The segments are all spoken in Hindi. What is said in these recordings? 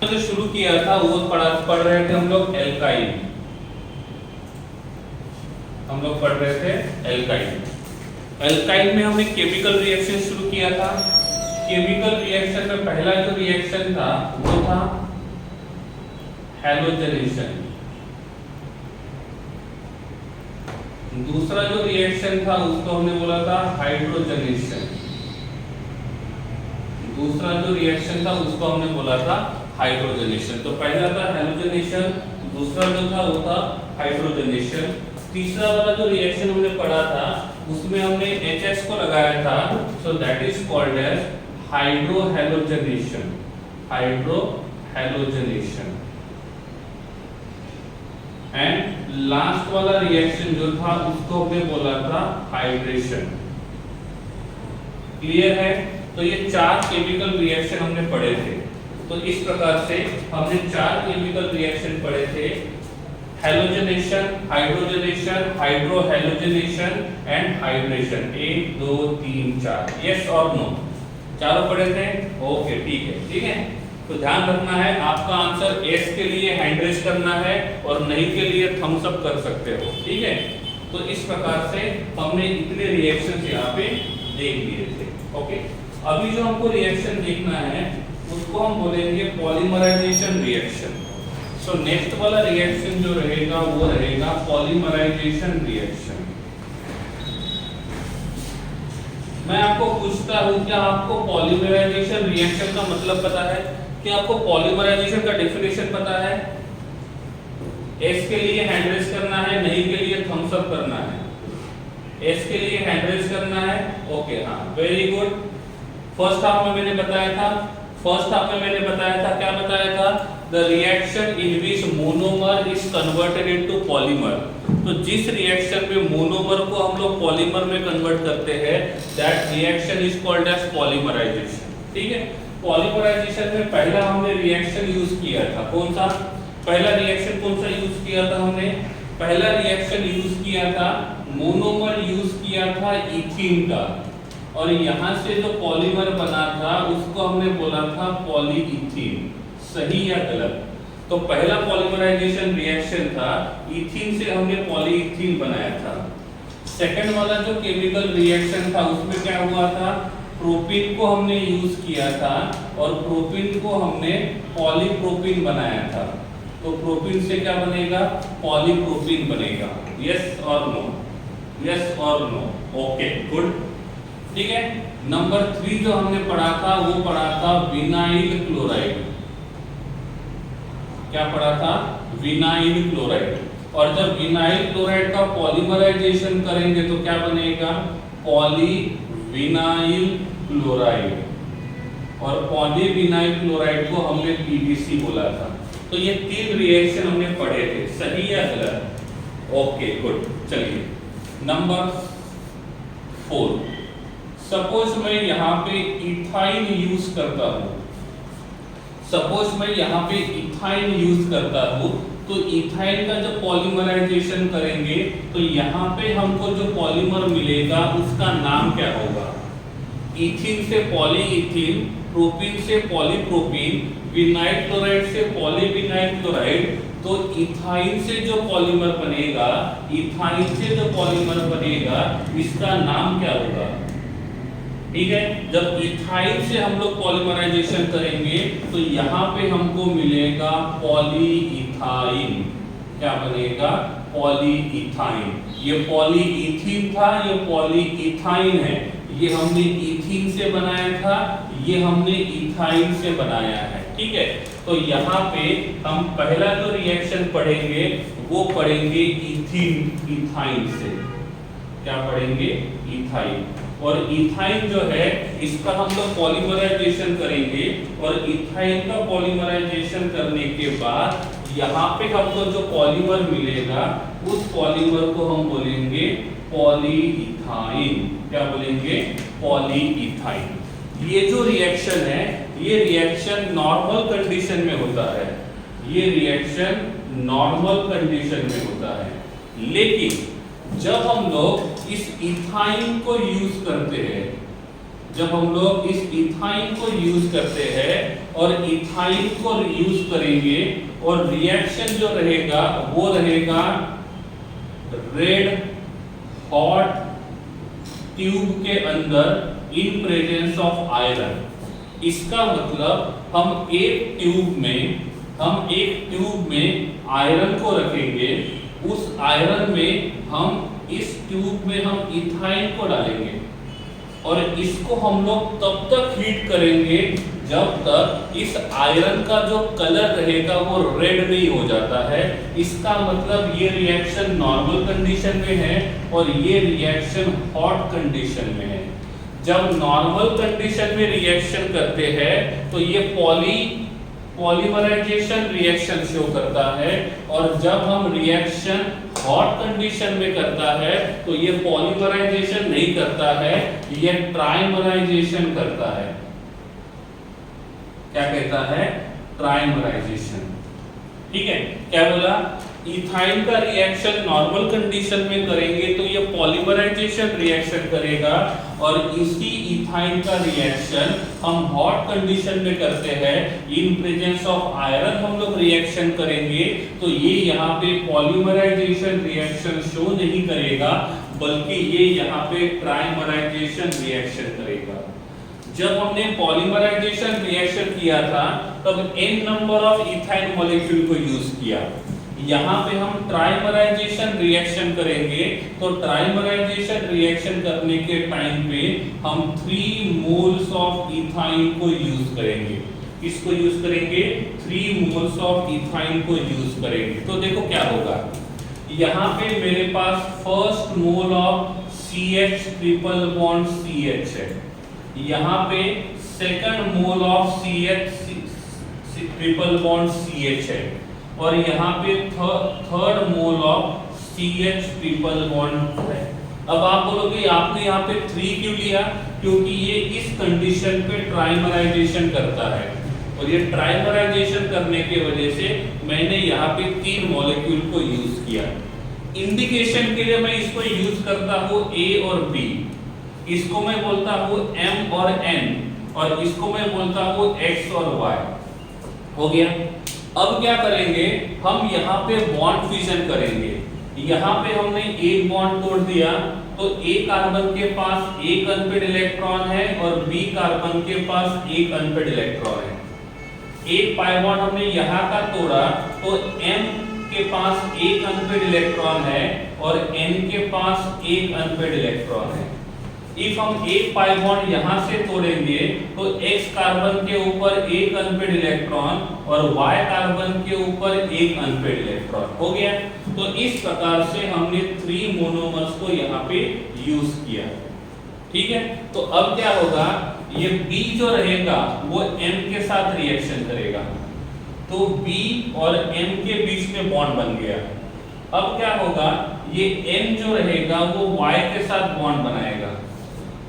जो शुरू किया था वो पढ़ रहे थे हम लोग एल्काइन। हम लोग पढ़ रहे थे एल्काइन। एल्काइन में हमने केमिकल रिएक्शन शुरू किया था। केमिकल रिएक्शन में पहला जो रिएक्शन था वो था हैलोजनेशन। दूसरा जो रिएक्शन था उसको हमने बोला था हाइड्रोजनेशन। दूसरा जो रिएक्शन था उसको हमने बोला था हाइड्रोजनेशन। तो पहला था हैलोजनेशन, दूसरा जो था वो था हाइड्रोजनेशन। तीसरा वाला जो रिएक्शन हमने पढ़ा था उसमें हमने HH को लगाया था, so that is called as hydrohalogenation. Hydrohalogenation. And last वाला रिएक्शन जो था उसको हमने बोला था हाइड्रेशन। क्लियर है? तो ये 4 केमिकल रिएक्शन हमने पढ़े थे। तो इस प्रकार से हमने 4 केमिकल रिएक्शन पढ़े थे, halogenation, hydrogenation, hydrohalogenation and hydration. 1 2 3 4, yes और नो, चारों पढ़े थे। ओके, ठीक है, ठीक है। तो ध्यान रखना है, आपका आंसर एस के लिए हैंड रेज करना है और नहीं के लिए थम्स अप कर सकते हो, ठीक है। तो इस प्रकार से हमने इतने रिएक्शंस यहाँ पे देख लिए थे। ओके, अभी जो हमको रिएक्शन देखना है उसको हम बोलेंगे पॉलीमराइजेशन रिएक्शन। सो नेक्स्ट वाला रिएक्शन जो रहेगा वो रहेगा पॉलीमराइजेशन रिएक्शन। मैं आपको पूछता हूं, क्या आपको पॉलीमराइजेशन रिएक्शन का मतलब पता है? क्या आपको पॉलीमराइजेशन का डेफिनेशन पता है? एस के लिए हैंड रेज करना है, नहीं के लिए थम्स अप करना है। एस के लिए हैंड रेज करना है, ओके, हाँ, वेरी गुड। फर्स्ट हाफ में मैंने बताया था, क्या बताया था? The reaction in which monomer is converted into polymer. तो जिस रिएक्शन में मोनोमर को हम लोग पॉलीमर में कन्वर्ट करते हैं, that reaction is called as polymerization, ठीक है। पॉलीमराइजेशन में पहला हमने रिएक्शन यूज किया था, कौन सा? पहला रिएक्शन कौन सा यूज किया था हमने? पहला रिएक्शन यूज किया था, मोनोमर यूज किया था इथीन का, और यहां से जो पॉलीमर बना था उसको हमने बोला था पॉलीइथीन। सही या गलत? तो पहला पॉलीमराइजेशन रिएक्शन था, इथीन से हमने पॉलीइथीन बनाया था। सेकंड वाला जो केमिकल रिएक्शन था उसमें क्या हुआ था? प्रोपीन को हमने यूज किया था और प्रोपीन को हमने पॉलीप्रोपीन बनाया था। तो प्रोपीन से क्या बनेगा? पॉलीप्रोपीन बनेगा। यस और नो? यस और नो? ओके, गुड, ठीक है। नंबर 3 जो हमने पढ़ा था वो पढ़ा था विनाइल क्लोराइड। क्या पढ़ा था? Vinyl chloride. और जब विनाइल क्लोराइड का पॉलीमराइजेशन करेंगे तो क्या बनेगा? Polyvinyl chloride. और पॉलीविनाइल क्लोराइड को हमने PVC बोला था। तो ये 3 रिएक्शन हमने पढ़े थे, सही या गलत? Okay, good. चलिए नंबर 4, सपोज मैं यहाँ पे इथाइन यूज करता हूँ। सपोज मैं यहाँ पे इथाइन यूज करता हूँ, तो इथाइन का जब पॉलीमराइजेशन करेंगे तो यहाँ पे हमको जो पॉलीमर मिलेगा उसका नाम क्या होगा? इथीन से पॉलीइथीन, प्रोपीन से पॉलीप्रोपीन, विनाइल क्लोराइड से पॉलीविनाइल क्लोराइड। तो इथाइन से जो पॉलीमर बनेगा, इसका नाम क्या होगा? ठीक है, जब इथाइन से हम लोग पॉलीमराइजेशन करेंगे तो यहाँ पे हमको मिलेगा पॉलीइथाइन। क्या बनेगा? पॉलीइथाइन। ये पॉलीइथीन था, ये पॉलीइथाइन है। ये हमने इथीन से बनाया था, ये हमने इथाइन से बनाया है, ठीक है। तो यहाँ पे हम पहला जो रिएक्शन पढ़ेंगे वो पढ़ेंगे इथाइन से। क्या पढ़ेंगे? इथाइन। और इथाइन जो है इसका हम लोग पॉलीमराइजेशन करेंगे, और इथाइन का पॉलीमराइजेशन करने के बाद यहाँ पे हमको जो पॉलीमर मिलेगा उस पॉलीमर को हम बोलेंगे पॉलीइथाइन। क्या बोलेंगे? पॉलीइथाइन। ये जो रिएक्शन है, ये रिएक्शन नॉर्मल कंडीशन में होता है। ये रिएक्शन नॉर्मल कंडीशन में होता है, लेकिन जब हम लोग इस इथाइन को यूज करते हैं, जब हम लोग इस इथाइन को यूज करते हैं और इथाइन को यूज करेंगे और रिएक्शन जो रहेगा वो रहेगा रेड हॉट ट्यूब के अंदर इन प्रेजेंस ऑफ आयरन। इसका मतलब हम एक ट्यूब में आयरन को रखेंगे, उस आयरन में हम इस ट्यूब में हम इथाइन को डालेंगे और इसको हम लोग तब तक हीट करेंगे जब तक इस आयरन का जो कलर रहेगा वो रेड नहीं हो जाता है। इसका मतलब ये रिएक्शन नॉर्मल कंडीशन में है और ये रिएक्शन हॉट कंडीशन में है। जब नॉर्मल कंडीशन में रिएक्शन करते हैं तो ये पॉलीमराइजेशन रिएक्शन शो करता है और जब हम रिएक्शन हॉट कंडीशन में करता है तो ये पॉलीमराइजेशन नहीं करता है, ये ट्राइमराइजेशन करता है। क्या कहता है? ट्राइमराइजेशन। ठीक है, क्या बोला? इथाइन का रिएक्शन नॉर्मल कंडीशन में करेंगे तो ये पॉलीमराइजेशन रिएक्शन करेगा और इसी इथाइन का रिएक्शन हम हॉट कंडीशन में करते हैं, इन प्रेजेंस ऑफ आयरन हम लोग रिएक्शन करेंगे तो ये यहाँ पे पॉलीमराइजेशन रिएक्शन शो नहीं करेगा बल्कि ये यहाँ पे ट्राइमराइजेशन रिएक्शन करेगा। जब हमने पॉलीमराइजेशन रिएक्शन किया था तब n number of ethyne molecule को यूज किया। यहाँ पे हम ट्राइमराइजेशन रिएक्शन करेंगे तो ट्राइमराइजेशन रिएक्शन करने के टाइम पे हम 3 मोल्स ऑफ इथाइन को यूज करेंगे। इसको यूज करेंगे 3 मोल्स ऑफ इथाइन को यूज करेंगे। तो देखो क्या होगा, यहाँ पे मेरे पास first mole of CH triple bond CH है, यहाँ पे second mole of CH triple bond CH है और यहाँ पे third mole of CH triple bond है। अब आप बोलोगे आपने यहाँ पे 3 क्यों लिया? क्योंकि ये इस कंडीशन पे ट्राइमराइजेशन करता है और ये ट्राइमराइजेशन करने की वजह से मैंने यहाँ पे 3 मॉलिक्यूल को यूज किया। इंडिकेशन के लिए मैं इसको यूज करता हूँ A और B, इसको मैं बोलता हूँ M और N और इसको मैं बोलता हूँ X और Y। हो गया। अब क्या करेंगे, हम यहाँ पे बॉन्ड फिजन करेंगे। यहाँ पे हमने एक बॉन्ड तोड़ दिया तो A कार्बन के पास एक अनपेड इलेक्ट्रॉन है और B कार्बन के पास एक अनपेड इलेक्ट्रॉन है। एक पाई बॉन्ड हमने यहाँ का तोड़ा तो M के पास एक अनपेड इलेक्ट्रॉन है और N के पास एक अनपेड इलेक्ट्रॉन है। इफ हम एक पाई बॉन्ड यहाँ से तोड़ेंगे तो X कार्बन के ऊपर एक अनपेड इलेक्ट्रॉन और Y कार्बन के ऊपर एक अनपेड इलेक्ट्रॉन। हो गया। तो इस प्रकार से हमने 3 मोनोमर्स को यहाँ पे यूज किया। ठीक है, तो अब क्या होगा, ये B जो रहेगा वो M के साथ रिएक्शन करेगा तो B और M के बीच में बॉन्ड बन गया। अब क्या होगा, ये M जो रहेगा वो Y के साथ बॉन्ड बनाएगा।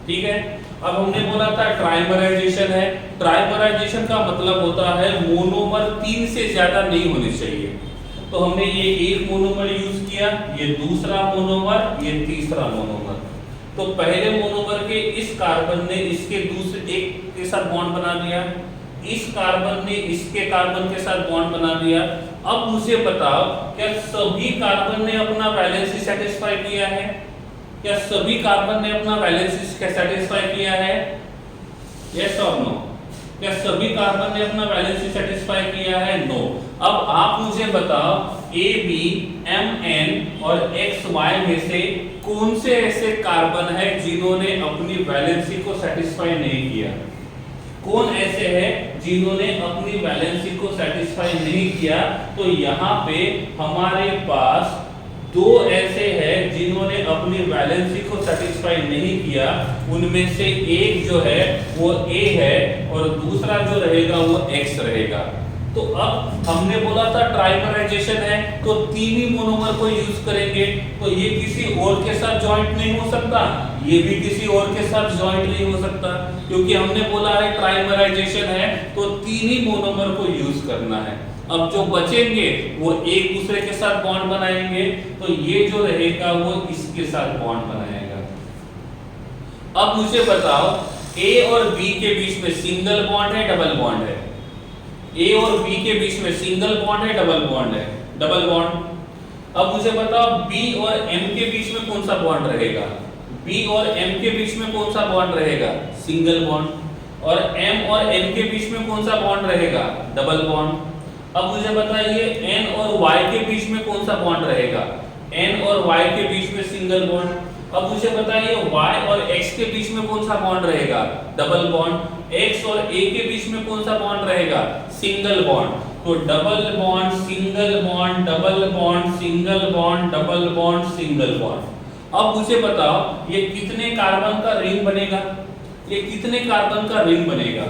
ठीक है, अब हमने बोला था ट्राइमराइजेशन है। ट्राइमराइजेशन का मतलब होता है मोनोमर 3 से ज्यादा नहीं होने चाहिए। तो हमने ये एक मोनोमर यूज किया, ये दूसरा मोनोमर, ये तीसरा मोनोमर। तो पहले मोनोमर के इस कार्बन ने इसके दूसरे एक के साथ बॉन्ड बना दिया, इस कार्बन ने इसके कार्बन के साथ बॉन्ड बना दिया। अब मुझे बताओ क्या सभी कार्बन ने अपना वैलेंसी सेटिस्फाई किया है? क्या सभी कार्बन ने अपना वैलेंसी सेटिस्फाई किया है? यस और नो? क्या सभी कार्बन ने अपना वैलेंसी सेटिस्फाई किया है? नो। अब आप मुझे बताओ A, B, M, N और X, Y में से कौन से ऐसे कार्बन है जिन्होंने अपनी वैलेंसी को सेटिस्फाई नहीं किया? कौन ऐसे हैं जिन्होंने अपनी वैलेंसी को सेटिस्फाई नहीं किया? तो यहाँ पे हमारे पास 2 ऐसे हैं जिन्होंने अपनी वैलेंसी को सेटिस्फाई नहीं किया। उनमें से एक जो है वो A है और दूसरा जो रहेगा वो X रहेगा। तो अब हमने बोला था ट्राइमराइजेशन है तो 3 ही मोनोमर को यूज करेंगे। तो ये किसी और के साथ जॉइंट नहीं हो सकता, ये भी किसी और के साथ जॉइंट नहीं हो सकता, क्योंकि हमने बोला है ट्राइमराइजेशन है तो 3 ही मोनोमर को यूज करना है। अब जो बचेंगे वो एक दूसरे के साथ बॉन्ड बनाएंगे, तो ये जो रहेगा वो इसके साथ बॉन्ड बनाएगा। अब मुझे बताओ ए और बी के बीच में सिंगल बॉन्ड है, डबल बॉन्ड है? ए और बी के बीच में सिंगल बॉन्ड है, डबल बॉन्ड है? Double bond. अब मुझे बताओ बी और एम के बीच में कौन सा बॉन्ड रहेगा? बी और एम के बीच में कौन सा बॉन्ड रहेगा? Single bond. और एम और एन के बीच में कौन सा बॉन्ड रहेगा? Double bond. अब मुझे बताइए एन और वाई के बीच में कौन सा बॉन्ड रहेगा? एन और वाई के बीच में सिंगल बॉन्ड। अब मुझे बताइए y और x के बीच में कौन सा बॉन्ड रहेगा? Double bond. x और a के बीच में कौन सा बॉन्ड रहेगा? Single bond. तो double bond, single bond, double bond, single bond, double bond, single bond. अब मुझे बताओ ये कितने कार्बन का रिंग बनेगा? ये कितने कार्बन का रिंग बनेगा?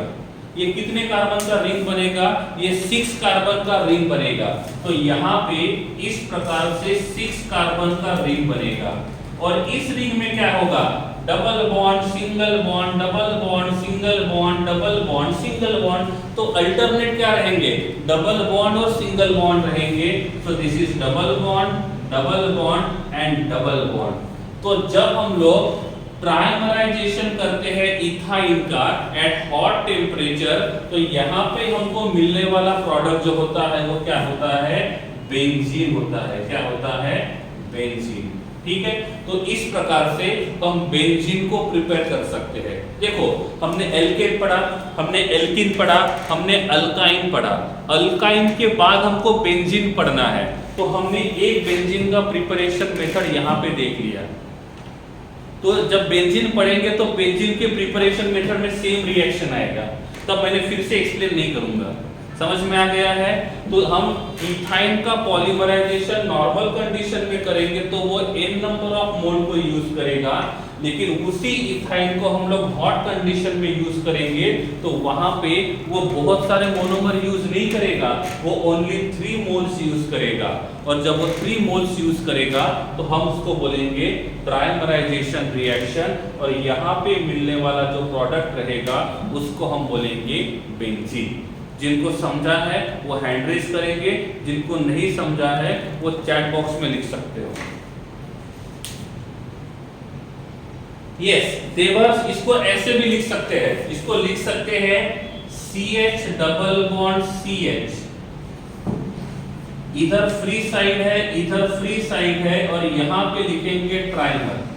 ये कितने कार्बन का रिंग बनेगा? ये 6 कार्बन का रिंग बनेगा। तो यहाँ पे इस प्रकार से 6 कार्बन का रिंग बनेगा। और इस रिंग में क्या होगा? Double bond, single bond, double bond, single bond, double bond, single bond. तो अल्टरनेट क्या रहेंगे? डबल बॉन्ड और सिंगल बॉन्ड रहेंगे। So this is double bond and double bond. तो जब हम लोग ट्राइमराइजेशन करते हैं इथाइन का एट हॉट टेम्परेचर, तो यहाँ पे हमको मिलने वाला प्रोडक्ट जो होता है वो क्या होता है? बेंजीन होता है। क्या होता है? बेंजीन। ठीक है, तो इस प्रकार से हम बेंजीन को प्रिपेयर कर सकते हैं। देखो हमने एल्केन पढ़ा, हमने एल्कीन पढ़ा, हमने अल्काइन पढ़ा। अल्काइन के बाद हमको बेंजीन पढ़ना है। तो हमने एक बेंजीन का प्रिपरेशन मेथड यहाँ पे देख लिया। तो जब बेंजीन पढ़ेंगे तो बेंजीन के प्रिपरेशन मेथड में सेम रिएक्शन आएगा। तब मैंने फिर से एक्सप्लेन नहीं करूंगा। समझ में आ गया है? तो हम इथाइन का पॉलीमराइजेशन नॉर्मल कंडीशन में करेंगे तो वो n नंबर ऑफ मोल को यूज करेगा, लेकिन उसी इथाइन को हम लोग हॉट कंडीशन में यूज करेंगे तो वहां पे वो बहुत सारे मोनोमर यूज नहीं करेगा, वो ओनली 3 मोल्स यूज करेगा। और जब वो 3 मोल्स यूज करेगा तो हम उसको बोलेंगे ट्राइमराइजेशन रिएक्शन, और यहाँ पे मिलने वाला जो प्रोडक्ट रहेगा उसको हम बोलेंगे बेंजीन। जिनको समझा है वो हैंड रेज करेंगे, जिनको नहीं समझा है वो चैट बॉक्स में लिख सकते हो। यस देवर्स, इसको ऐसे भी लिख सकते हैं, इसको लिख सकते हैं CH डबल बॉन्ड CH। इधर फ्री साइड है, इधर फ्री साइड है, और यहाँ पे लिखेंगे ट्राइमर।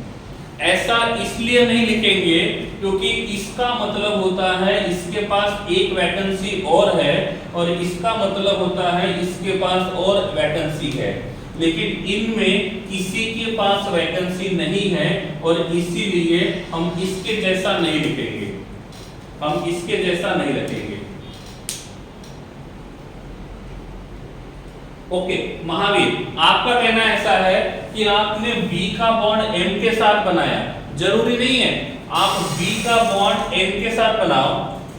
ऐसा इसलिए नहीं लिखेंगे क्योंकि इसका मतलब होता है इसके पास एक वैकेंसी और है, और इसका मतलब होता है इसके पास और वैकेंसी है, लेकिन इनमें किसी के पास वैकेंसी नहीं है, और इसीलिए हम इसके जैसा नहीं लिखेंगे, हम इसके जैसा नहीं लिखेंगे। ओके महावीर, आपका कहना ऐसा है कि आपने B का बॉन्ड M के साथ बनाया, जरूरी नहीं है आप B का बॉन्ड M के साथ बनाओ,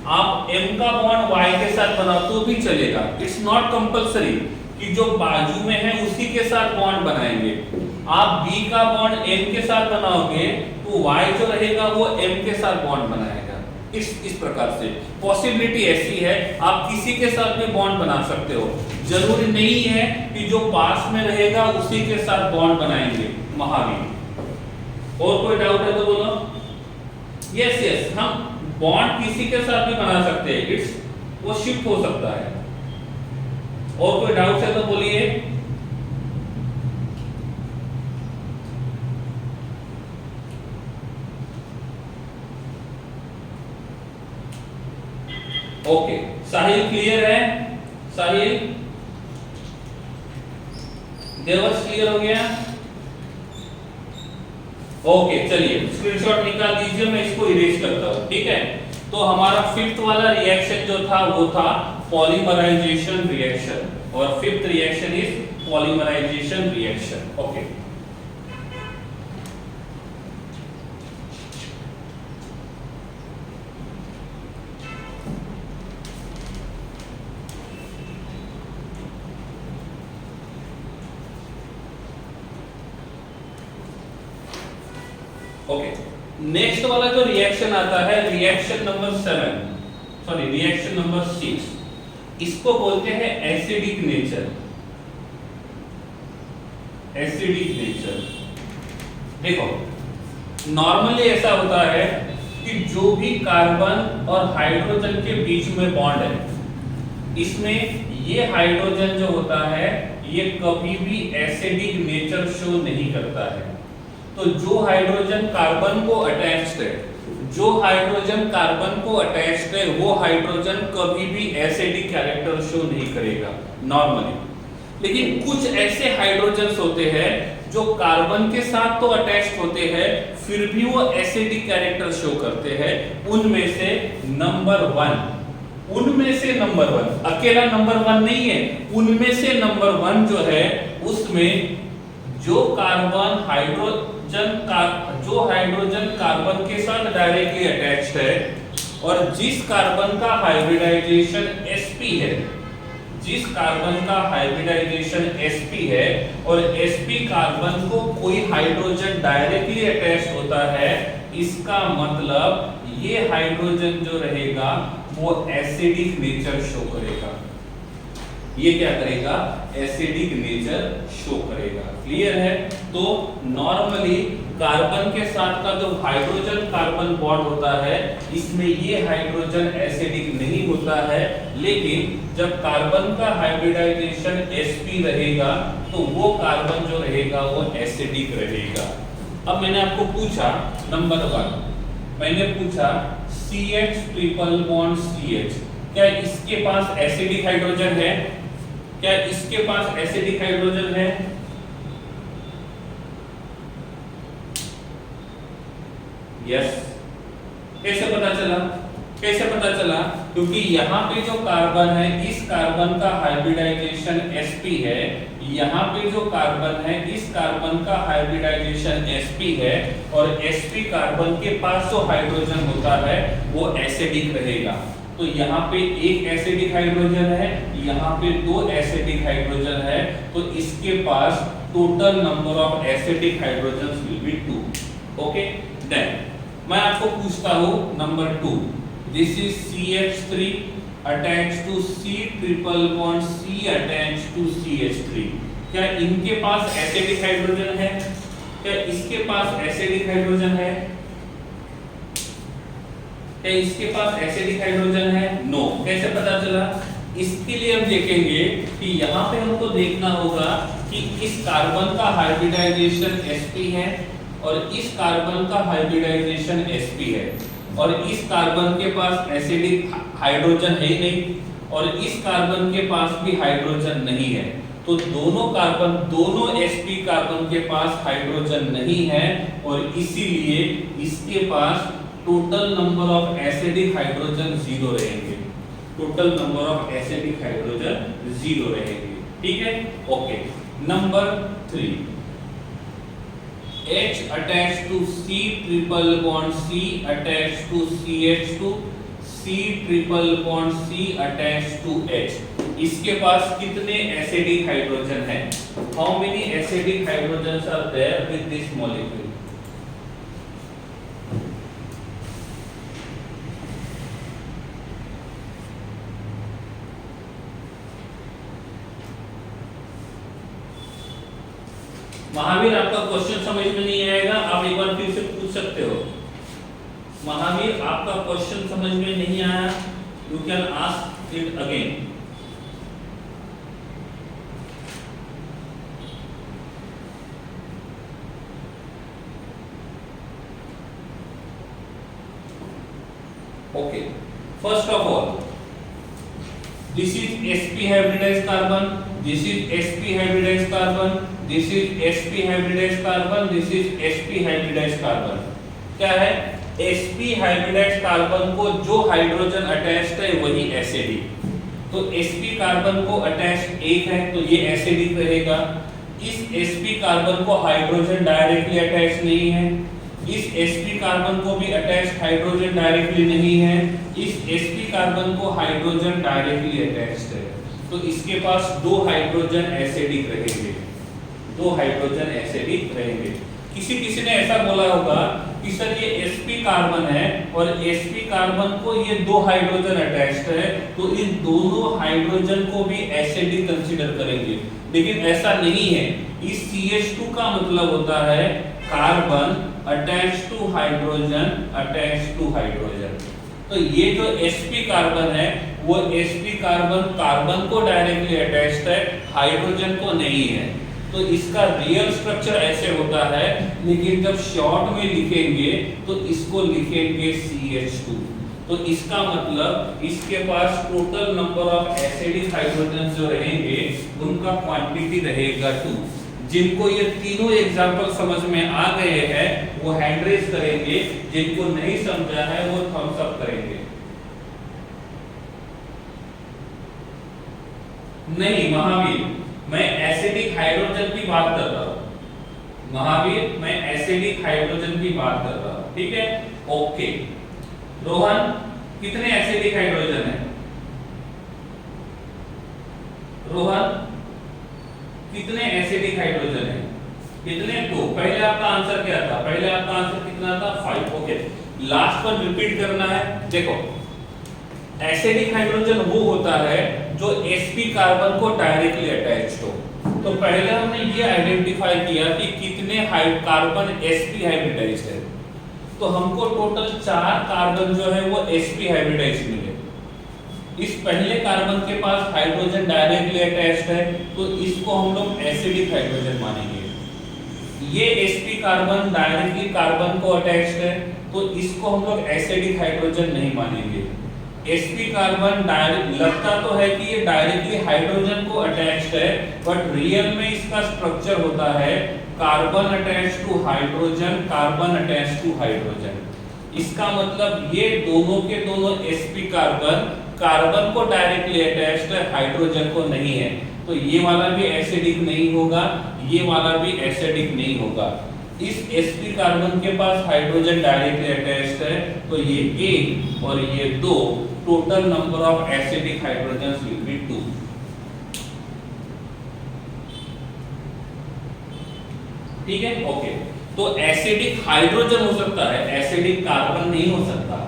आप M का बॉन्ड Y के साथ बनाओ तो भी चलेगा। इट्स नॉट कंपलसरी कि जो बाजू में है उसी के साथ बॉन्ड बनाएंगे। आप B का बॉन्ड M के साथ बनाओगे तो Y जो रहेगा वो M के साथ बॉन्ड बनाएगा। इस प्रकार से पॉसिबिलिटी ऐसी है, आप किसी के साथ भी बॉन्ड बना सकते हो, जरूरी नहीं है कि जो पास में रहेगा उसी के साथ बॉन्ड बनाएंगे। महावीर, और कोई डाउट है तो बोलो। यस यस, हम बॉन्ड किसी के साथ भी बना सकते हैं, इट्स वो शिफ्ट हो सकता है। और कोई डाउट है तो बोलिए। ओके, साहिल क्लियर है? साहिल, देवर्स क्लियर हो गया? ओके चलिए स्क्रीनशॉट निकाल दीजिए, मैं इसको इरेज करता हूं। ठीक है, तो हमारा फिफ्थ वाला रिएक्शन जो था वो था पॉलीमराइजेशन रिएक्शन, और fifth reaction is polymerization reaction. Okay, okay, next वाला जो रिएक्शन आता है reaction number 7, sorry reaction number 6, इसको बोलते हैं एसिडिक नेचर। एसिडिक नेचर, देखो नॉर्मली ऐसा होता है कि जो भी कार्बन और हाइड्रोजन के बीच में बॉन्ड है, इसमें ये हाइड्रोजन जो होता है ये कभी भी एसिडिक नेचर शो नहीं करता है। तो जो हाइड्रोजन कार्बन को अटैच्ड है, जो हाइड्रोजन कार्बन को अटैच्ड है, वो हाइड्रोजन कभी भी एसिडिक कैरेक्टर शो नहीं करेगा नॉर्मली। लेकिन कुछ ऐसे हाइड्रोजन्स होते हैं जो कार्बन के साथ तो अटैच्ड होते हैं, फिर भी वो एसिडिक कैरेक्टर शो करते हैं। उनमें से नंबर 1, उनमें से नंबर 1, अकेला नंबर 1 नहीं है, उनमें से नंबर 1 जो है उसमें जो कार्बन हाइड्रोजन कार्बन के साथ डायरेक्टली अटैच्ड है और जिस कार्बन का हाइब्रिडाइजेशन sp है, जिस कार्बन का हाइब्रिडाइजेशन sp है और sp कार्बन को कोई हाइड्रोजन डायरेक्टली अटैच्ड होता है, इसका मतलब ये हाइड्रोजन जो रहेगा वो एसिडिक नेचर शो करेगा। ये क्या करेगा? एसिडिक नेचर शो करेगा। क्लियर है? तो नॉर्मली कार्बन के साथ का जो हाइड्रोजन कार्बन बॉन्ड होता है, इसमें ये हाइड्रोजन एसिडिक नहीं होता है, लेकिन जब कार्बन का हाइब्रिडाइजेशन sp रहेगा तो वो कार्बन जो रहेगा वो एसिडिक रहेगा। अब मैंने आपको पूछा नंबर 1, मैंने पूछा CH ट्रिपल बॉन्ड CH, क्या इसके पास एसिडिक हाइड्रोजन है? क्या इसके पास एसिडिक हाइड्रोजन है? यस। कैसे पता चला? कैसे पता चला? क्योंकि यहाँ पे जो कार्बन है, इस कार्बन का हाइब्रिडाइजेशन sp है, यहाँ पे जो कार्बन है, इस कार्बन का हाइब्रिडाइजेशन sp है, और sp कार्बन के पास जो हाइड्रोजन होता है वो एसिडिक रहेगा। तो यहाँ पे एक एसिडिक हाइड्रोजन है, यहाँ पे 2 एसिडिक हाइड्रोजन है, तो इसके पास total number of acidic hydrogens will be 2। Okay, then मैं आपको पूछता हूँ number 2, this is CH3 attached to C triple bond C attached to CH3, क्या इनके पास एसिडिक हाइड्रोजन है? क्या इसके पास एसिडिक हाइड्रोजन है? क्या इसके पास एसिडिक हाइड्रोजन है? नो। कैसे पता चला? इसके लिए हम देखेंगे कि यहाँ पे हमको देखना होगा कि इस कार्बन का हाइब्रिडाइजेशन sp है और इस कार्बन का हाइब्रिडाइजेशन sp है, और इस कार्बन के पास एसिडिक हाइड्रोजन है ही नहीं और इस कार्बन के पास भी हाइड्रोजन नहीं है। तो दोनों sp कार्बन के पास हाइड्रोजन नहीं है और इसीलिए इसके पास total number of acidic hydrogen 0 रहेंगे। Total number of acidic hydrogen 0 रहेंगे। ठीक है? Okay. Number 3, H attached to C triple bond C attached to CH2, C triple bond C attached to H, इसके पास कितने एसिडिक हाइड्रोजन हैं? How many acidic hydrogens are there with this molecule? Mahavir, आपका क्वेश्चन समझ में नहीं आएगा, आप एक बार फिर से पूछ सकते हो। महावीर, आपका क्वेश्चन समझ में नहीं आया, you can ask it again. Okay, first of all, this is sp hybridized carbon, this is sp hybridized carbon, this is sp hybridized carbon, this is sp hybridized carbon। क्या है? sp hybridized कार्बन को जो हाइड्रोजन अटैच्ड है वही एसिडिक। तो sp कार्बन को अटैच्ड एक है तो ये एसिडिक रहेगा। इस sp कार्बन को हाइड्रोजन डायरेक्टली अटैच नहीं है, इस sp कार्बन को भी अटैच्ड हाइड्रोजन डायरेक्टली नहीं है, इस sp कार्बन को हाइड्रोजन डायरेक्टली अटैच्ड है, तो इसके पास 2 हाइड्रोजन एसिडिक रहेंगे, 2 हाइड्रोजन एसिडिक रहेंगे। किसी ने ऐसा बोला होगा कि सर ये sp कार्बन है और sp कार्बन को ये 2 हाइड्रोजन अटैच्ड है, तो इन दोनों हाइड्रोजन को भी एसिडिक कंसीडर करेंगे, लेकिन ऐसा नहीं है। इस CH2 का मतलब होता है कार्बन अटैच टू हाइड्रोजन। तो ये जो sp कार्बन है वो sp कार्बन कार्बन को डायरेक्टली अटैच्ड है, हाइड्रोजन को नहीं है। तो इसका रियल स्ट्रक्चर ऐसे होता है, लेकिन जब शॉर्ट में लिखेंगे तो इसको लिखेंगे CH2। तो इसका मतलब इसके पास total number of acidic hydrogen जो रहेंगे उनका क्वांटिटी रहेगा 2। जिनको ये तीनों एग्जांपल समझ में आ गए हैं वो हैंड रेज करेंगे, जिनको नहीं समझा है वो थम्स अप करेंगे। नहीं महावीर, मैं एसिडिक हाइड्रोजन की बात कर रहा हूं। महावीर, मैं एसिडिक हाइड्रोजन की बात कर रहा हूं, ठीक है? ओके। रोहन, कितने एसिडिक हाइड्रोजन है? रोहन, कितने एसिडिक हाइड्रोजन है? कितने? 2। पहले आपका आंसर क्या था? पहले आपका आंसर कितना था? 5। ओके, लास्ट वन रिपीट करना है। देखो, एसिडिक हाइड्रोजन वो होता है जो sp कार्बन को डायरेक्टली अटैच्ड हो। तो पहले हमने ये आइडेंटिफाई किया कि कितने कार्बन sp हाइब्रिडाइज्ड है। तो हमको टोटल 4 कार्बन जो है वो sp हाइब्रिडाइज्ड मिले। इस पहले कार्बन के पास हाइड्रोजन डायरेक्टली अटैच्ड है, तो इसको हम लोग एसिडिक हाइड्रोजन मानेंगे। ये sp कार्बन डायरेक्टली कार्बन को अटैच्ड है, तो इसको हम लोग एसिडिक हाइड्रोजन नहीं मानेंगे। sp कार्बन डायरेक्ट लगता तो है कि ये डायरेक्टली हाइड्रोजन को अटैच्ड है, बट रियल में इसका स्ट्रक्चर होता है carbon attached to hydrogen, carbon attached to hydrogen. इसका मतलब ये दोनों के दोनों sp कार्बन कार्बन को डायरेक्टली अटैच्ड है, हाइड्रोजन को नहीं है। तो ये वाला भी एसिडिक नहीं होगा, ये वाला भी एसिडिक नहीं होगा। इस sp कार्बन के पास हाइड्रोजन डायरेक्टली अटैच्ड है, तो ये 1 और ये 2, total number of acidic hydrogens will be 2। ठीक है? ओके। तो एसिडिक हाइड्रोजन हो सकता है, एसिडिक कार्बन नहीं हो सकता।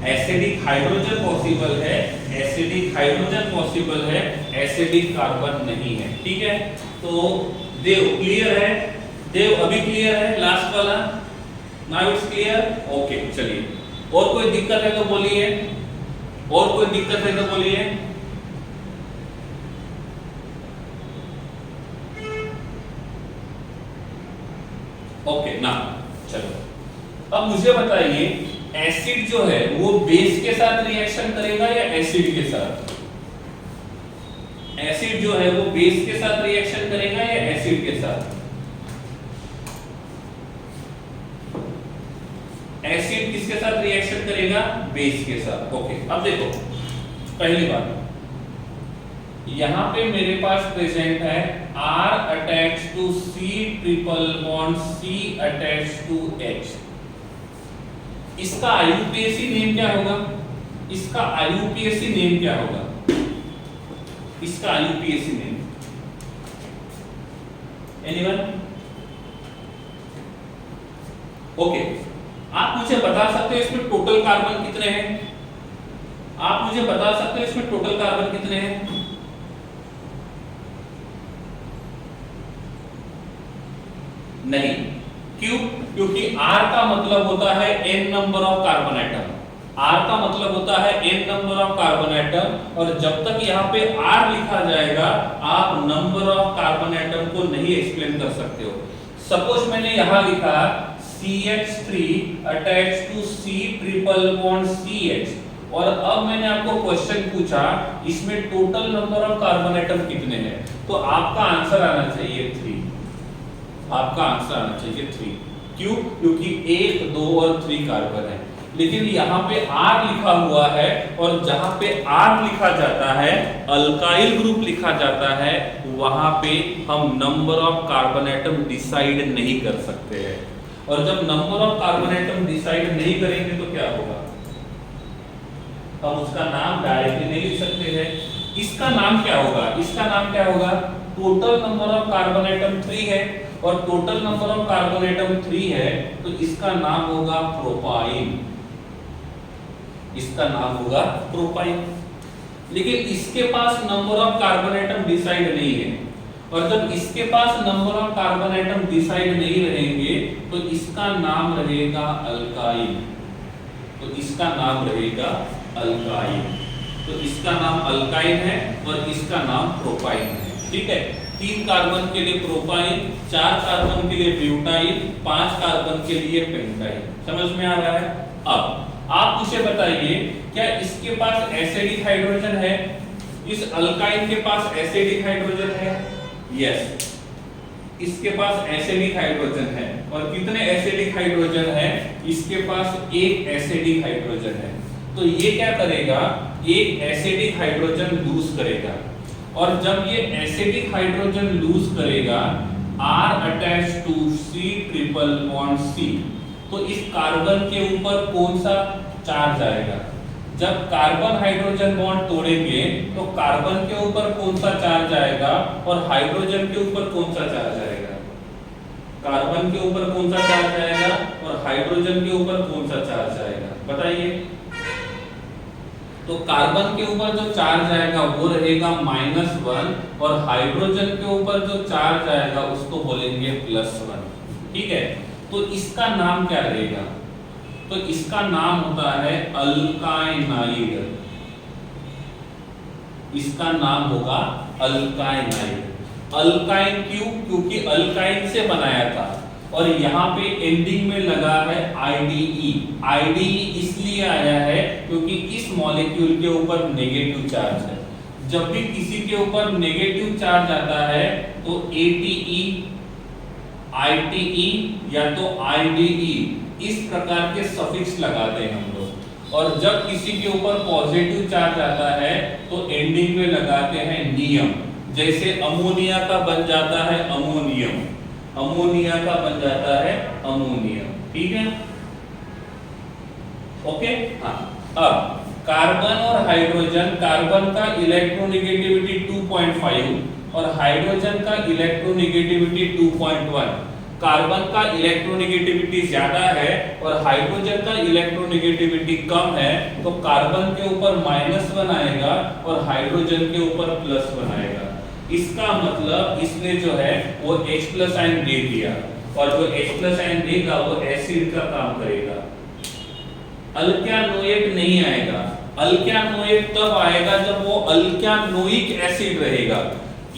एसिडिक हाइड्रोजन पॉसिबल है, एसिडिक हाइड्रोजन पॉसिबल है, एसिडिक कार्बन नहीं है। ठीक है? तो देव क्लियर है? देव अभी क्लियर है लास्ट वाला? Now it's clear? ओके, चलिए। और कोई दिक्कत है तो बोलिए, और कोई दिक्कत है तो बोलिए। ओके ना, चलो अब मुझे बताइए, एसिड जो है वो बेस के साथ रिएक्शन करेगा या एसिड के साथ? एसिड जो है वो बेस के साथ रिएक्शन करेगा या एसिड के साथ? एसिड किसके साथ रिएक्शन करेगा? बेस के साथ। ओके, अब देखो, पहली बात, यहां पे मेरे पास प्रेजेंट है R attached to C triple bond C attached to H। इसका IUPAC नेम क्या होगा? इसका IUPAC नेम क्या होगा? इसका IUPAC नेम एनीवन? ओके, आप मुझे बता सकते हो इसमें टोटल कार्बन कितने हैं? आप मुझे बता सकते हो इसमें टोटल कार्बन कितने हैं? नहीं। क्यों? क्योंकि R का मतलब होता है n number of carbon atom. R का मतलब होता है n number of carbon atom, और जब तक यहाँ पे R लिखा जाएगा आप नंबर ऑफ कार्बन एटम को नहीं एक्सप्लेन कर सकते हो। सपोज मैंने यहाँ लिखा CH3 attached to C triple bond CH, और अब मैंने आपको क्वेश्चन पूछा इसमें total number of carbon atom कितने हैं, तो आपका आंसर आना चाहिए 3। आपका आंसर आना चाहिए 3। क्यों? क्योंकि 1, 2 और 3 कार्बन है, लेकिन यहाँ पे R लिखा हुआ है, और जहां पे R लिखा जाता है, अल्काइल ग्रुप लिखा जाता है, वहां पे हम number of carbon atom decide नहीं कर सकते हैं। और जब number of carbon atom decide नहीं करेंगे तो क्या होगा? हम उसका नाम डायरेक्टली नहीं लिख सकते हैं। इसका नाम क्या होगा? इसका नाम क्या होगा? Total number of carbon atom 3 है, और total number of carbon atom 3 है, तो इसका नाम होगा प्रोपाइन। इसका नाम होगा प्रोपाइन। लेकिन इसके पास number of carbon atom decide नहीं है, और जब इसके पास number of carbon atom decide नहीं रहेंगे तो इसका नाम रहेगा अल्काइल। तो इसका नाम रहेगा अल्काइल। तो इसका नाम अल्काइल है और इसका नाम प्रोपाइल है। ठीक है, 3 कार्बन के लिए प्रोपाइल, 4 कार्बन के लिए ब्यूटाइल, 5 कार्बन के लिए पेंटाइल। समझ में आ रहा है? अब आप मुझे बताइए, क्या इसके पास एसिडिक हाइड्रोजन है? इस अल्काइल के पास एसिडिक हाइड्रोजन है? यस, इसके पास एसिडिक हाइड्रोजन है। और कितने एसिडिक हाइड्रोजन है? इसके पास एक एसिडिक हाइड्रोजन है। तो ये क्या करेगा? एक एसिडिक हाइड्रोजन लूज करेगा। और जब ये एसिडिक हाइड्रोजन लूज करेगा, R attach to C triple bond C, तो इस कार्बन के ऊपर कौन सा चार्ज आएगा? जब कार्बन हाइड्रोजन बॉन्ड तोड़ेंगे तो कार्बन के ऊपर कौन सा चार्ज आएगा और हाइड्रोजन के ऊपर कौन सा चार्ज आएगा? कार्बन के ऊपर कौन सा चार्ज आएगा और हाइड्रोजन के ऊपर कौन सा चार्ज आएगा? बताइए। तो कार्बन के ऊपर जो चार्ज आएगा वो रहेगा -1 और हाइड्रोजन के ऊपर जो चार्ज आएगा उसको बोलेंगे +1। ठीक है, तो इसका नाम क्या रहेगा? तो इसका नाम होता है अल्काइनाइड। इसका नाम होगा अल्काइनाइड। अल्काइन क्यों? क्योंकि अल्काइन से बनाया था और यहाँ पे एंडिंग में लगा है IDE। IDE इसलिए आया है क्योंकि इस मॉलिक्यूल के ऊपर नेगेटिव चार्ज है। जब भी किसी के ऊपर नेगेटिव चार्ज आता है तो ATE, ITE या तो IDE इस प्रकार के सफिक्स लगाते हैं हम लोग। और जब किसी के ऊपर पॉजिटिव चार्ज आता है तो एंडिंग में लगाते हैं नियम। जैसे अमोनिया का बन जाता है अमोनियम, अमोनिया का बन जाता है अमोनियम। ठीक है, ओके। हाँ, अब कार्बन और हाइड्रोजन, कार्बन का इलेक्ट्रोनेगेटिविटी 2.5 और हाइड्रोजन का इलेक्ट्रोनेगेटिविटी 2.1। कार्बन का इलेक्ट्रोनेगेटिविटी ज्यादा है और हाइड्रोजन का इलेक्ट्रोनेगेटिविटी कम है, तो कार्बन के ऊपर -1 आएगा और हाइड्रोजन के ऊपर +1 आएगा। इसका मतलब इसने जो है वो H+ आयन दे दिया और जो H+ आयन देगा वो एसिड का काम करेगा। अल्क्यानोएट नहीं आएगा। अल्क्यानोएट तब आएगा जब वो अल्क्यानोइक एसिड रहेगा।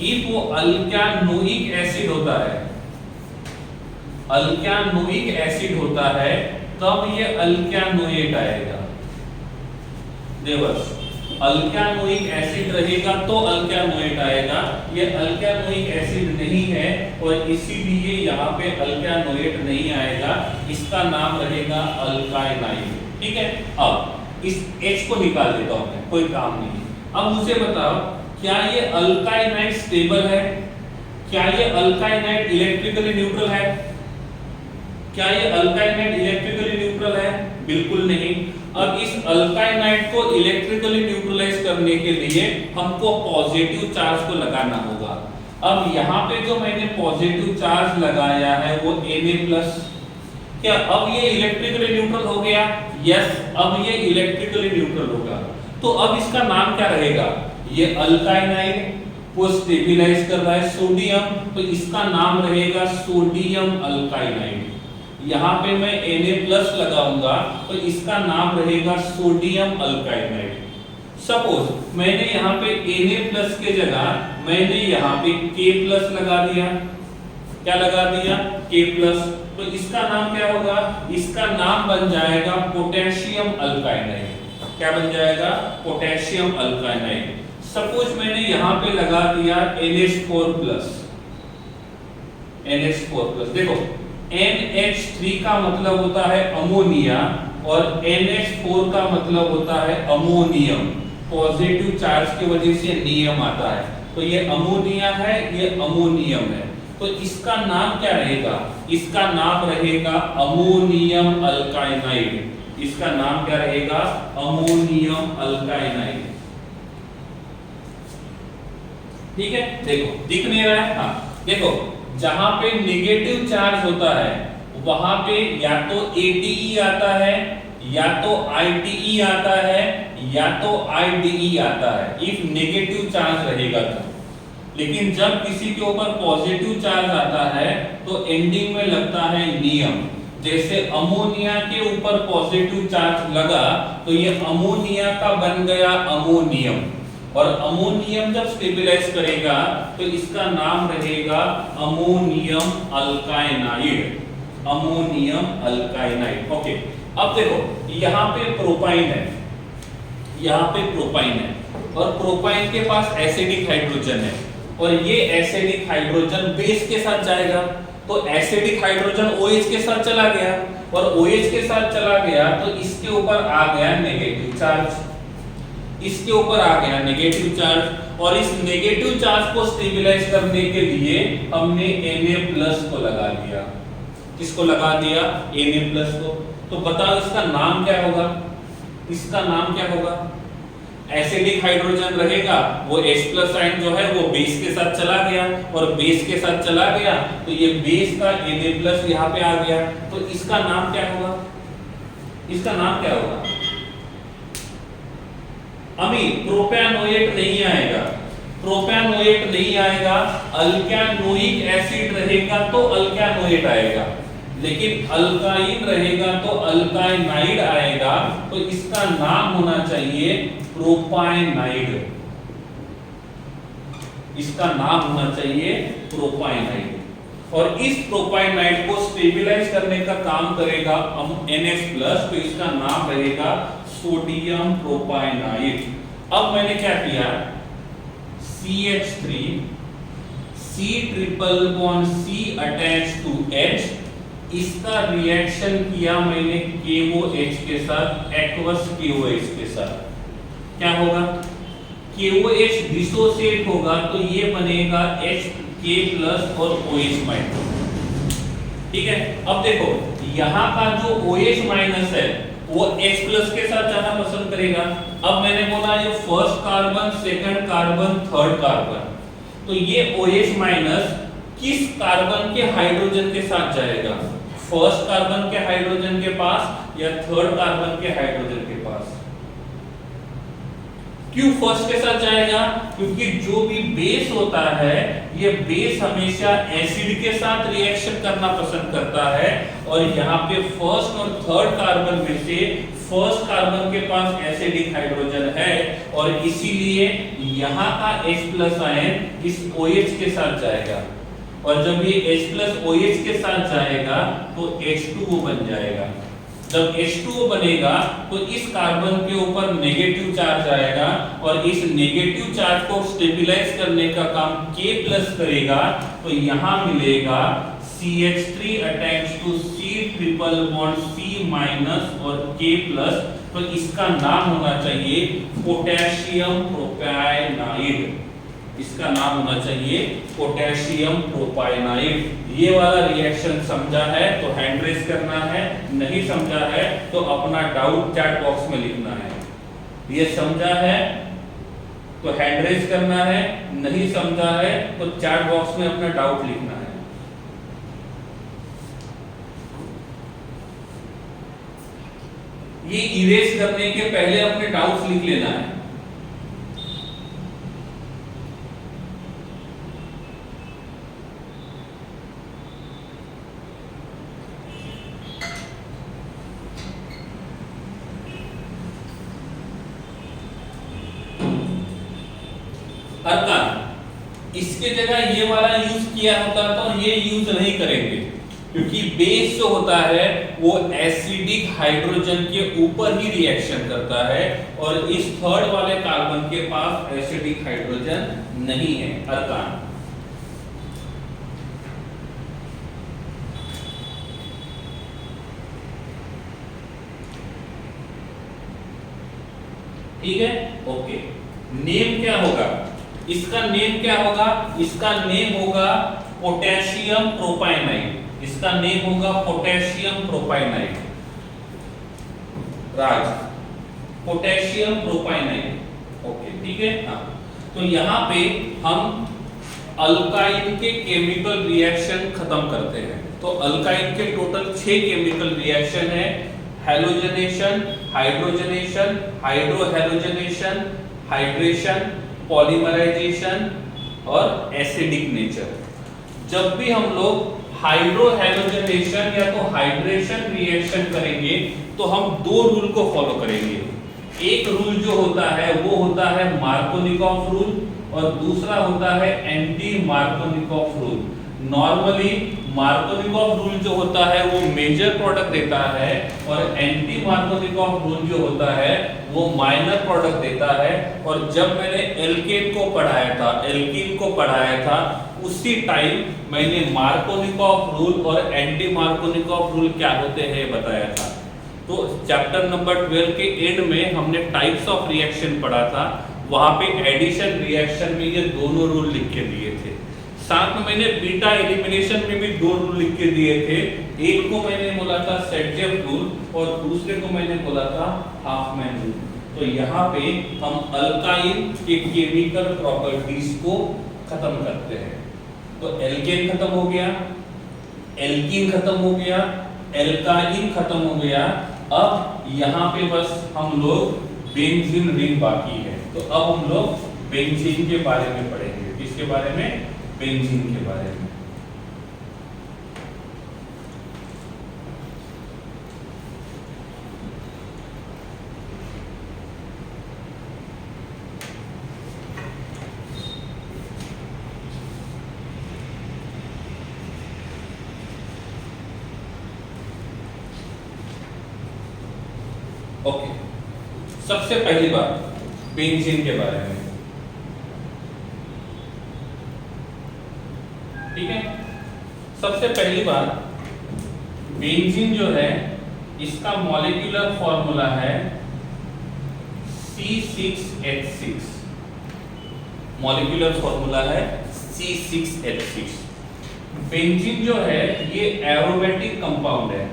इफ वो अल्क्यानोइक एसिड होता है, अल्क्यानोइक एसिड होता है, तब ये अल्क्यानोएट आएगा। देवर्स, अल्क्यानोइक एसिड रहेगा तो अल्क्यानोएट आएगा। ये अल्क्यानोइक एसिड नहीं है और इसीलिए यहाँ पे अल्क्यानोएट नहीं आएगा। इसका नाम रहेगा अल्काइनाइड। ठीक है, अब इस H को निकाल देता हूं मैं, कोई काम नहीं। अब मुझे बताओ, क्या ये अल्काइनाइड स्टेबल है? क्या ये अल्काइनाइड इलेक्ट्रिकली न्यूट्रल है? क्या ये अल्काइनाइड इलेक्ट्रिकली न्यूट्रल है? बिल्कुल नहीं। अब इस अल्काइनाइड को इलेक्ट्रिकली न्यूट्रलाइज करने के लिए हमको पॉजिटिव चार्ज को लगाना होगा। अब यहाँ पे जो मैंने पॉजिटिव चार्ज लगाया है वो Na+। क्या अब ये इलेक्ट्रिकली न्यूट्रल हो गया? यस, अब ये इलेक्ट्रिकली न्यूट्रल होगा। तो अब इसका नाम क्या रहेगा? ये अल्काइनाइड को स्टेबलाइज कर रहा है सोडियम, तो इसका नाम रहेगा सोडियम अल्काइनाइड। यहाँ पे मैं Na+ लगाऊंगा तो इसका नाम रहेगा सोडियम अल्काइनाइड। सपोज मैंने यहाँ पे Na+ के जगह मैंने यहाँ पे K+ लगा दिया। क्या लगा दिया? K+। तो इसका नाम क्या होगा? इसका नाम बन जाएगा पोटेशियम अल्काइनाइड। क्या बन जाएगा? पोटेशियम अल्काइनाइड। सपोज मैंने यहाँ पे लगा दिया NH4+। NH4+, देखो NH3 का मतलब होता है अमोनिया और NH4 का मतलब होता है अमोनियम। पॉजिटिव चार्ज की वजह से नियम आता है, तो ये अमोनिया है, ये अमोनियम है। तो इसका नाम क्या रहेगा? इसका नाम रहेगा अमोनियम अल्काइनाइड। इसका नाम क्या रहेगा? अमोनियम अल्काइनाइड। ठीक है, देखो दिख नहीं रहा है? हाँ, देखो जहां पे नेगेटिव चार्ज होता है वहां पे या तो ATE आता है, या तो ITE आता है, या तो IDE आता है। इफ नेगेटिव चार्ज रहेगा लेकिन जब किसी के ऊपर पॉजिटिव चार्ज आता है तो एंडिंग में लगता है नियम। जैसे अमोनिया के ऊपर पॉजिटिव चार्ज लगा तो ये अमोनिया का बन गया अमोनियम, और अमोनियम जब स्टेबलाइज करेगा तो इसका नाम रहेगा अमोनियम अल्काइनाइड। अमोनियम अल्काइनाइड। ओके, अब देखो यहाँ पे प्रोपाइन है, यहाँ पे प्रोपाइन है, और प्रोपाइन के पास एसिडिक हाइड्रोजन है, और ये एसिडिक हाइड्रोजन बेस के साथ जाएगा, तो एसिडिक हाइड्रोजन OH के साथ चला गया, और OH के साथ चला गया तो इसके ऊपर आ गया नेगेटिव चार्ज, इसके ऊपर आ गया नेगेटिव चार्ज, और इस नेगेटिव चार्ज को स्टेबलाइज करने के लिए हमने Na+ को लगा दिया। किसको लगा दिया? Na+ को। तो बताओ इसका नाम क्या होगा? इसका नाम क्या होगा? एसिडिक हाइड्रोजन रहेगा, वो H+ आयन जो है वो बेस के साथ चला गया, और बेस के साथ चला गया तो ये बेस का Na+ यहाँ पे आ गया, तो इसका नाम क्या होगा? इसका नाम क्या होगा? अभी प्रोपैनोएट नहीं आएगा, प्रोपैनोएट नहीं आएगा, अल्कैनोइक एसिड रहेगा तो अल्कैनोएट आएगा, लेकिन अल्काइन रहेगा तो अल्काइनाइड आएगा, तो इसका नाम होना चाहिए प्रोपाइनाइड। इसका नाम होना चाहिए प्रोपाइनाइड, और इस प्रोपाइनाइड को स्टेबलाइज करने का काम करेगा NH+, तो इसका नाम रहेगा सोडियम प्रोपाइनाइड। अब मैंने क्या किया? CH3 C≡C attach to H, इसका रिएक्शन किया मैंने KOH के साथ, एक्वस KOH के साथ। क्या होगा? KOH डिसोसिएट होगा तो ये बनेगा K+ और OH-। ठीक है, अब देखो यहाँ का जो OH- है वो H+ के साथ जाना पसंद करेगा। अब मैंने बोला ये first carbon, second carbon, third carbon, तो ये OH- किस कार्बन के हाइड्रोजन के साथ जाएगा? फर्स्ट कार्बन के हाइड्रोजन के पास या थर्ड कार्बन के हाइड्रोजन के पास? क्यों फर्स्ट के साथ जाएगा? क्योंकि जो भी बेस होता है ये बेस हमेशा एसिड के साथ रिएक्शन करना पसंद करता है, और यहाँ पे फर्स्ट और थर्ड कार्बन में से फर्स्ट कार्बन के पास एसिडिक हाइड्रोजन है, और इसीलिए यहाँ का H+ आयन इस OH के साथ जाएगा, और जब ये H+ OH के साथ जाएगा तो H2O बन जाएगा। जब H2O बनेगा तो इस कार्बन के ऊपर नेगेटिव चार्ज आएगा, और इस नेगेटिव चार्ज को स्टेबलाइज करने का काम K+ करेगा, तो यहाँ मिलेगा CH3 अटैच टू C≡C और K+, तो इसका नाम होना चाहिए पोटेशियम प्रोपाइनाइड। इसका नाम होना चाहिए पोटेशियम प्रोपाइनाइड। ये वाला रिएक्शन समझा है तो हैंड रेज करना है, नहीं समझा है तो अपना डाउट चैट बॉक्स में लिखना है। ये समझा है तो हैंड रेज करना है, नहीं समझा है तो चैट बॉक्स में अपना डाउट लिखना है। ये इरेज करने के पहले अपने डाउट्स लिख लेना है। अर्कान इसके जगह ये वाला यूज किया होता तो ये यूज नहीं करेंगे, क्योंकि बेस जो होता है वो एसिडिक हाइड्रोजन के ऊपर ही रिएक्शन करता है, और इस थर्ड वाले कार्बन के पास एसिडिक हाइड्रोजन नहीं है। अर्कान ठीक है, ओके। नेम क्या होगा? इसका नेम क्या होगा? इसका नेम होगा पोटेशियम प्रोपाइनाइड। इसका नेम होगा पोटेशियम प्रोपाइनाइड। राज, पोटेशियम प्रोपाइनाइड। ओके, ठीक है। हाँ, तो यहाँ पे हम अल्काइन के केमिकल रिएक्शन खत्म करते हैं। तो अल्काइन के टोटल 6 केमिकल रिएक्शन है। हैलोजनेशन, हाइड्रोजनेशन, हाइड्रोहैलोजनेशन, हाइड्रेशन, पॉलीमराइजेशन, और एसिडिक नेचर। जब भी हम लोग हाइड्रोहैलोजनेशन या तो हाइड्रेशन रिएक्शन करेंगे तो हम दो रूल को फॉलो करेंगे। एक रूल जो होता है वो होता है मार्कोनिकॉफ रूल और दूसरा होता है anti Markovnikov rule. Normally Markovnikov rule जो होता है वो मेजर प्रोडक्ट देता है और एंटी मार्कोनिकॉफ रूल जो होता है वो माइनर प्रोडक्ट देता है। और जब मैंने एल्केन को पढ़ाया था, एल्कीन को पढ़ाया था, उसी टाइम मैंने मार्कोनिकॉफ रूल और एंटी मार्कोनिकॉफ रूल क्या होते हैं बताया था। तो चैप्टर नंबर 12 के एंड में हमने टाइप्स ऑफ रिएक्शन पढ़ा था, वहां पे एडिशन रिएक्शन में ये दोनों रूल लिख के दिए थे। साथ में मैंने बीटा एलिमिनेशन में भी दो रूल लिख के दिए थे। एक को मैंने बोला था सेटजेफ रूल और दूसरे को मैंने बोला था हाफमैन रूल। तो यहाँ पे हम अल्काइन के केमिकल प्रॉपर्टीज को खत्म करते हैं। तो एल्केन खत्म हो गया, एल्कीन खत्म हो गया, एल्काइन खत्म हो गया। अब यहाँ पे बस हम लोग बेंजीन रिंग बाकी है। तो अब हम लोग बेंजीन के बारे में पढ़ेंगे। किसके बारे में? बेंजीन के बारे में। ओके, सबसे पहली बात बेंजीन के बारे में, ठीक है। सबसे पहली बात, बेंजीन जो है इसका मॉलिक्यूलर फॉर्मूला है C6H6। मॉलिक्यूलर फॉर्मूला है C6H6। बेंजीन जो है ये एरोमेटिक कंपाउंड है।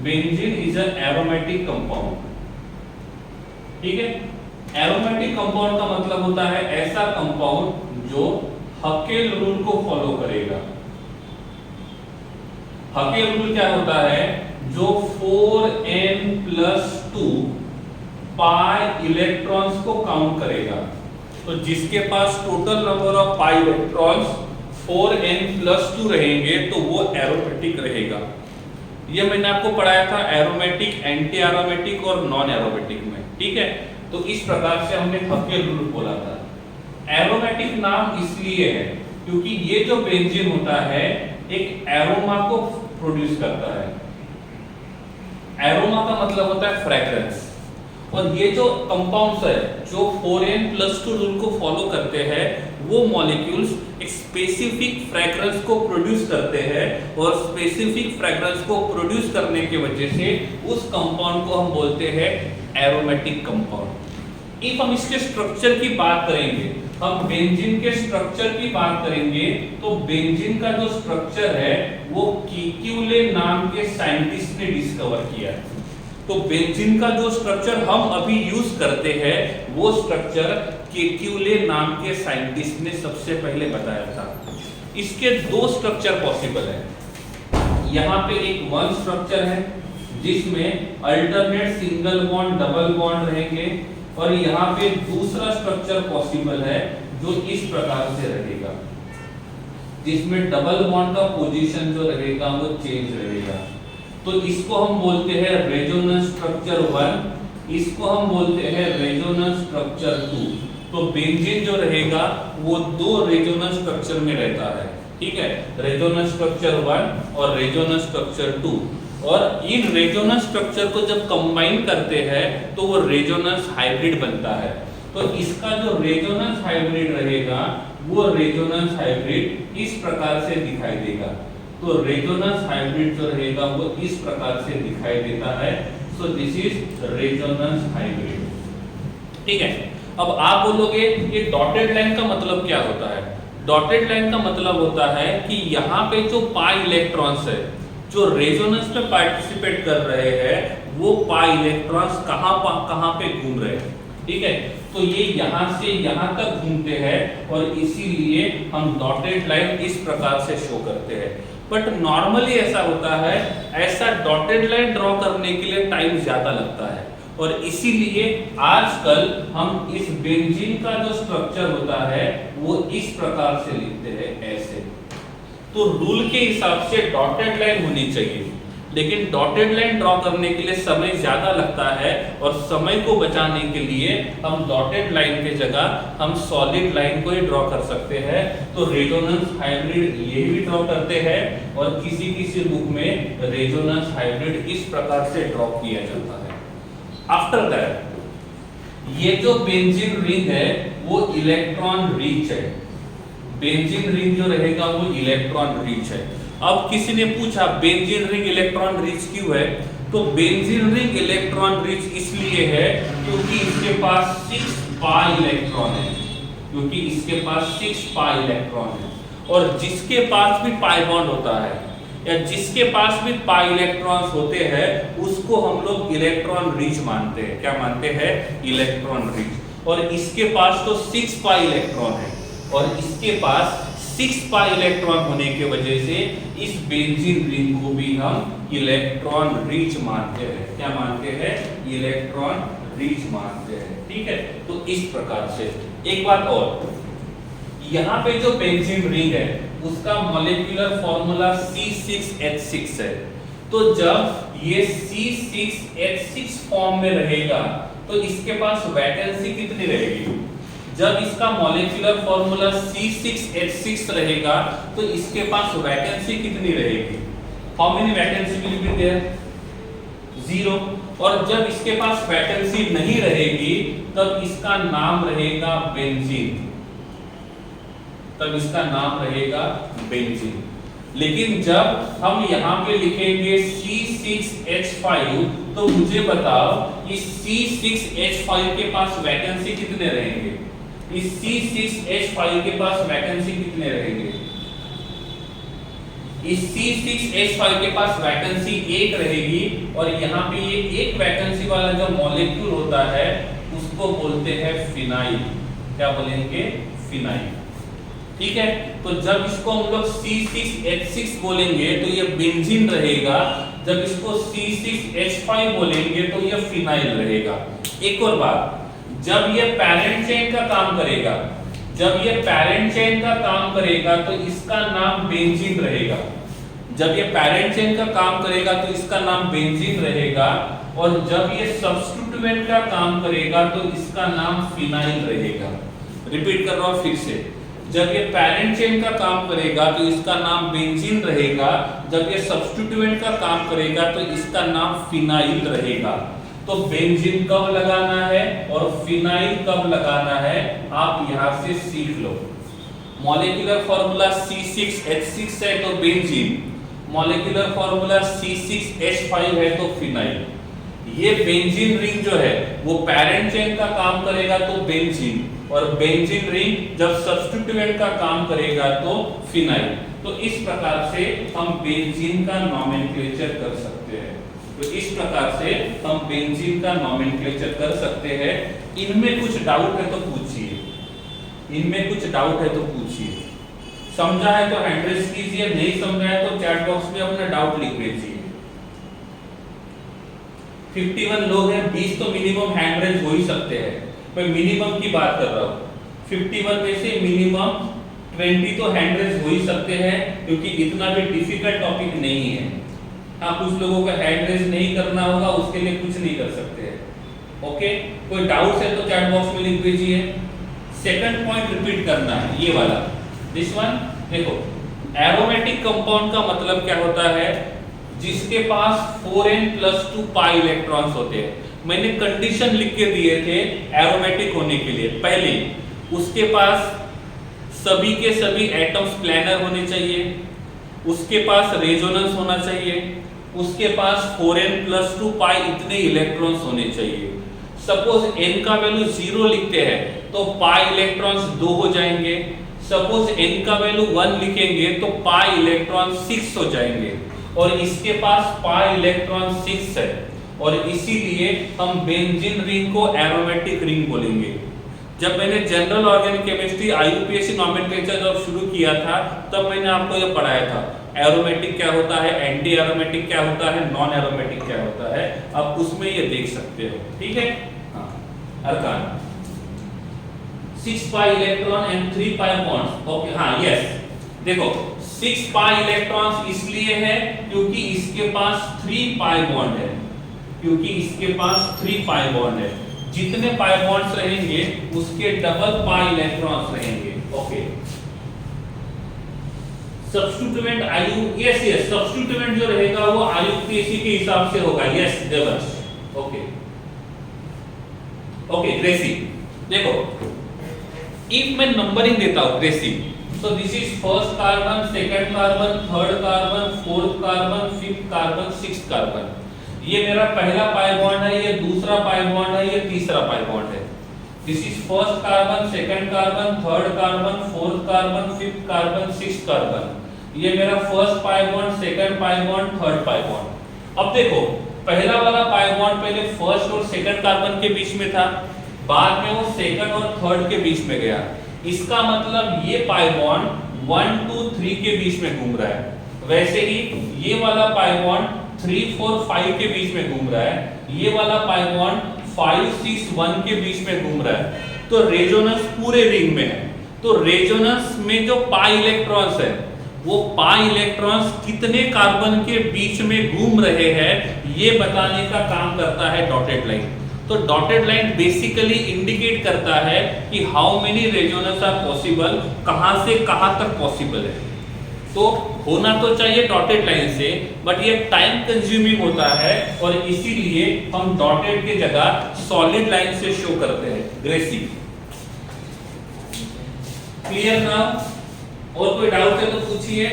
Benzene is an aromatic compound, ठीक है। एरोमेटिक कंपाउंड का मतलब होता है ऐसा कंपाउंड जो हकेल रूल को फॉलो करेगा। हकेल रूल क्या होता है? जो 4n+2 पाई इलेक्ट्रॉन्स को काउंट करेगा। तो जिसके पास total number of pi electrons 4n+2 रहेंगे तो वो एरोमेटिक रहेगा। ये मैंने आपको पढ़ाया था एरोमेटिक, एंटी एरोमेटिक और नॉन एरोमेटिक में, ठीक है। तो इस प्रकार से हमने हकेल रूल बोला था। एरोमेटिक नाम इसलिए है क्योंकि ये जो बेंजीन होता है एक एरोमा को प्रोड्यूस करता है। एरोमा का मतलब होता है फ्रेग्रेंस। और ये जो कंपाउंड्स है जो 4n+2 रूल को फॉलो करते हैं वो मॉलिक्यूल्स एक स्पेसिफिक फ्रेग्रेंस को प्रोड्यूस करते हैं और स्पेसिफिक फ्रेग्रेंस को प्रोड्यूस करने की वजह से उस कंपाउंड को हम बोलते हैं एरोमेटिक कंपाउंड। इफ हम इसके स्ट्रक्चर की बात करेंगे, हम बेंजीन के स्ट्रक्चर की बात करेंगे तो बेंजीन का जो स्ट्रक्चर है वो कीक्यूले नाम के साइंटिस्ट ने डिस्कवर किया है। तो बेंजीन का जो स्ट्रक्चर हम अभी यूज करते हैं वो स्ट्रक्चर केक्यूले नाम के साइंटिस्ट ने सबसे पहले बताया था। इसके दो स्ट्रक्चर पॉसिबल है। यहाँ पे एक वन स्ट्रक्चर है जिसमें alternate single bond double bond रहेंगे और यहाँ पे दूसरा स्ट्रक्चर पॉसिबल है जो इस प्रकार से रहेगा जिसमें डबल बॉन्ड का पोजीशन जो रहेगा वो चेंज रहेगा। तो इसको हम बोलते हैं रेजोनेंस स्ट्रक्चर 1, इसको हम बोलते हैं रेजोनेंस स्ट्रक्चर 2। तो बेंजीन जो रहेगा वो दो रेजोनेंस स्ट्रक्चर में रहता है, ठीक है, रेजोनेंस स्ट्रक्चर 1 और रेजोनेंस स्ट्रक्चर 2। और इन रेजोनेंस स्ट्रक्चर को जब कंबाइन करते हैं तो वो रेजोनेंस हाइब्रिड बनता है। तो इसका जो रेजोनेंस हाइब्रिड रहेगा वो रेजोनेंस हाइब्रिड इस प्रकार से दिखाई देगा। तो रेजोनेंस हाइब्रिड जो रहेगा वो इस प्रकार से दिखाई देता है। So this is resonance hybrid, ठीक है। अब आप बोलोगे ये डॉटेड लाइन का मतलब क्या होता है? डॉटेड लाइन का मतलब होता है कि यहाँ पे जो पाई इलेक्ट्रॉन्स है जो रेजोनेंस में पार्टिसिपेट कर रहे हैं वो पाई इलेक्ट्रॉन्स कहाँ पे घूम रहे हैं, ठीक है। तो ये यहाँ से यहाँ तक घूमते हैं और इसीलिए हम डॉटेड लाइन इस प्रकार से शो करते हैं। बट नॉर्मली ऐसा होता है, ऐसा डॉटेड लाइन ड्रॉ करने के लिए टाइम ज्यादा लगता है और इसीलिए आजकल हम इस बेंजीन का जो स्ट्रक्चर होता है वो इस प्रकार से लिखते हैं ऐसे। तो रूल के हिसाब से डॉटेड लाइन होनी चाहिए, लेकिन डॉटेड लाइन ड्रॉ करने के लिए समय ज्यादा लगता है और समय को बचाने के लिए हम डॉटेड लाइन के जगह हम सॉलिड लाइन को ही ड्रॉ कर सकते हैं। तो रेजोनेंस हाइब्रिड ये भी ड्रॉ करते हैं और किसी किसी बुक में रेजोनेंस हाइब्रिड इस प्रकार से ड्रॉ किया जाता है। आफ्टर दैट ये जो बेंजीन रिंग है वो इलेक्ट्रॉन रिच है। बेंजीन रिंग जो रहेगा वो इलेक्ट्रॉन रिच है। अब किसी ने पूछा बेंजीन रिंग इलेक्ट्रॉन रिच क्यों है? तो बेंजीन रिंग इलेक्ट्रॉन रिच इसलिए है क्योंकि इसके पास 6 पाई इलेक्ट्रॉन है, क्योंकि इसके पास 6 पाई इलेक्ट्रॉन है। और जिसके पास भी पाई बॉन्ड होता है या जिसके पास भी पाई इलेक्ट्रॉन्स होते हैं उसको हम लोग इलेक्ट्रॉन रिच मानते हैं। क्या मानते हैं? Electron rich. और इसके पास तो 6 पाई इलेक्ट्रॉन है और इसके पास 6 पाई इलेक्ट्रॉन होने के वजह से इस बेंजीन रिंग को भी हम इलेक्ट्रॉन रिच मानते हैं। क्या मानते हैं? इलेक्ट्रॉन रिच मानते हैं। ठीक है, तो इस प्रकार से एक बात और, यहाँ पे जो बेंजीन रिंग है उसका मॉलिक्यूलर फॉर्मूला C6H6 है। तो जब ये C6H6 फॉर्म में रहेगा तो इसके पास वैकेंसी कितनी रहेगी? जब इसका मॉलिक्यूलर फॉर्मूला C6H6 रहेगा तो इसके पास वैकेंसी कितनी रहेगी? How many vacancy will be there? 0। और जब इसके पास वैकेंसी नहीं रहेगी तब इसका नाम रहेगा बेंजीन, तब इसका नाम रहेगा बेंजीन। लेकिन जब हम यहाँ पे लिखेंगे C6H5 तो मुझे बताओ इस C6H5 के पास वैकेंसी कितने रहेंगे? इस C6H5 के पास वैकेंसी कितने रहेंगे? इस C6H5 के पास वैकेंसी 1 रहेगी और यहाँ पे ये एक वैकेंसी वाला जो मॉलिक्यूल होता है उसको बोलते हैं फिनाइल। क्या बोलेंगे? फिनाइल। ठीक है, तो जब इसको हम लोग C6H6 बोलेंगे तो ये बेंजीन रहेगा, जब इसको C6H5 बोलेंगे तो ये फिनाइल रहेगा। एक और बात, जब ये पैरेंट चेन का काम करेगा, जब ये पैरेंट चेन का काम करेगा तो इसका नाम बेंजीन रहेगा। जब ये पैरेंट चेन का काम करेगा तो इसका नाम बेंजीन रहेगा और जब ये सब्स्टिट्यूएंट का काम करेगा तो इसका नाम फिनाइल रहेगा। रिपीट कर रहा हूं फिर से, जब ये पैरेंट चेन का काम करेगा तो इसका नाम बेंजीन रहेगा, जब ये सब्स्टिट्यूएंट का काम करेगा तो इसका नाम फिनाइल रहेगा। तो बेंजीन कब लगाना है और फिनाइल कब लगाना है आप यहां से सीख लो। मॉलिक्यूलर फार्मूला C6H6 है तो बेंजीन, मॉलिक्यूलर फार्मूला C6H5 है तो फिनाइल। ये बेंजीन रिंग जो है वो पैरेंट चेन का काम करेगा तो बेंजीन, और बेंजीन रिंग जब सब्स्टिट्यूएंट का काम करेगा तो फिनाइल। तो इस प्रकार से हम बेंजीन का नोमेनक्लेचर कर सकते हैं। तो इस प्रकार से हम बेंजीन का नोमेनक्लेचर कर सकते हैं। इनमें कुछ डाउट है तो पूछिए, इनमें कुछ डाउट है तो पूछिए। समझा है तो हैंड रेज कीजिए, नहीं समझा है तो चैट बॉक्स में अपना डाउट लिख दीजिए। 51 लोग हैं, 20 तो मिनिमम हैंड रेज हो ही सकते हैं। मैं मिनिमम की बात कर रहा हूँ। 51 में से मिनिमम 20 तो हैंड रेज हो ही सकते हैं क्योंकि इतना भी डिफिकल्ट टॉपिक नहीं है। हाँ, कुछ लोगों को हैंड रेज नहीं करना होगा, उसके लिए कुछ नहीं कर सकते हैं। ओके, कोई डाउट है तो चैट बॉक्स में लिख दीजिए। सेकंड पॉइंट रिपीट करना है, ये वाला, दिस वन। देखो, एरोमेटिक कंपाउंड का मतलब क्या होता है? जिसके पास 4n+2 पाई इलेक्ट्रॉन्स होते हैं। मैंने कंडीशन लिख के दिए थे एरोमेटिक होने के लिए। पहले उसके पास सभी के सभी एटम्स प्लैनर होने चाहिए, उसके पास रेजोनेंस होना चाहिए, उसके पास 4n+2 पाई इतने इलेक्ट्रॉन्स होने चाहिए। सपोज n का वैल्यू 0 लिखते हैं तो पाई इलेक्ट्रॉन्स 2 हो जाएंगे। सपोज n का वैल्यू 1 लिखेंगे तो पाई इलेक्ट्रॉन 6 हो जाएंगे, और इसके पास पाई इलेक्ट्रॉन 6 है और इसीलिए हम बेंजीन रिंग को एरोमेटिक रिंग बोलेंगे। जब मैंने general organic chemistry IUPAC nomenclature जब शुरू किया था तब मैंने आपको ये पढ़ाया था एरोमेटिक क्या होता है, एंटी एरोमेटिक क्या होता है, नॉन एरोमेटिक क्या होता है, आप उसमें ये देख सकते हो। ठीक है, हाँ अर्कान 6 pi electron and 3 pi bonds. Okay हाँ यस, देखो 6 pi इलेक्ट्रॉन्स इसलिए है क्योंकि इसके पास 3 pi बॉन्ड है, क्योंकि इसके पास 3 pi बॉन्ड है। जितने pi बॉन्ड्स रहेंगे उसके डबल pi इलेक्ट्रॉन्स रहेंगे। Okay substituent Ayu, yes yes substituent जो रहेगा वो IUPAC के हिसाब से होगा। Yes Devarsh, okay okay Gracie, देखो इफ मैं नंबरिंग देता हूं Gracy, so this is first carbon, second carbon, third carbon, fourth carbon, fifth carbon, sixth carbon। ये मेरा पहला पाई बॉन्ड है, ये दूसरा पाई बॉन्ड है, ये तीसरा पाई बॉन्ड है। This is first carbon, second carbon, third carbon, fourth carbon, fifth carbon, sixth carbon। ये मेरा first pi bond, second pi bond, third pi bond. अब देखो पहला वाला पाई बॉन्ड पहले फर्स्ट और सेकंड कार्बन के बीच में था, बाद में वो सेकंड और थर्ड के बीच में गया। इसका मतलब ये पाई बॉन्ड 1 2 3 के बीच में घूम रहा है। वैसे ही ये वाला पाई बॉन्ड 3 4 5 के बीच में घूम रहा है, ये वाला पाई बॉन्ड 5 6 1 के बीच में घूम रहा है। तो रेजोनेंस पूरे रिंग में है। तो रेजोनेंस में जो पाई इलेक्ट्रॉन्स है वो पाई इलेक्ट्रॉन्स कितने कार्बन के बीच में घूम रहे हैं ये बताने का काम करता है डॉटेड लाइन। तो डॉटेड लाइन बेसिकली इंडिकेट करता है कि how many resonance are possible, कहां से कहां तक पॉसिबल है। तो होना तो चाहिए डॉटेड लाइन से, बट ये टाइम कंज्यूमिंग होता है और इसीलिए हम डॉटेड की जगह सॉलिड लाइन से शो करते हैं। ग्रेसी क्लियर ना? और कोई डाउट है तो पूछिए।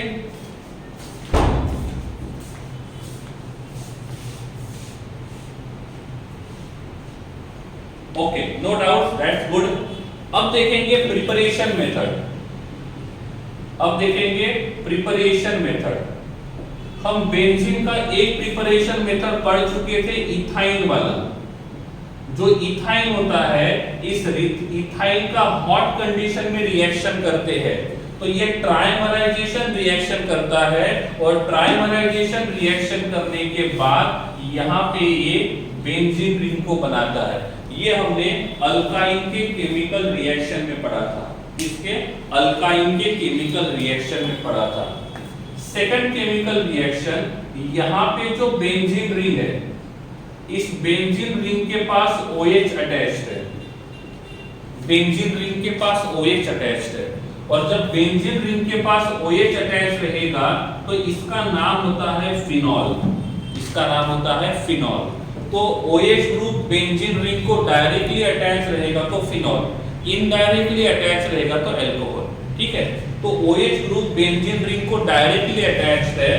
Okay no doubt, that's good. अब देखेंगे प्रिपरेशन मेथड। अब देखेंगे प्रिपरेशन मेथड। हम बेंजीन का एक प्रिपरेशन मेथड पढ़ चुके थे, इथाइन वाला। जो इथाइन होता है, इस इथाइन का हॉट कंडीशन में रिएक्शन करते हैं तो ये ट्राइमराइजेशन रिएक्शन करता है और ट्राइमराइजेशन रिएक्शन करने के बाद यहाँ पे ये बेंजीन रिंग को बनाता है। ये हमने अल्काइन के केमिकल रिएक्शन में पढ़ा था, इसके अल्काइन के केमिकल रिएक्शन में पढ़ा था। सेकंड केमिकल रिएक्शन, यहाँ पे जो बेंजीन रिंग है, इस बेंजीन रिंग के पास OH अटैच्ड है। बेंजीन रिंग के पास OH अटैच्ड है और जब बेंजीन रिंग के पास OH अटैच रहेगा तो इसका नाम होता है फिनॉल। इसका नाम होता है फिनॉल। तो OH ग्रुप बेंजीन रिंग को डायरेक्टली अटैच रहेगा तो फिनॉल, इनडायरेक्टली अटैच रहेगा तो अल्कोहल। ठीक है, तो OH ग्रुप बेंजीन रिंग को डायरेक्टली अटैच्ड है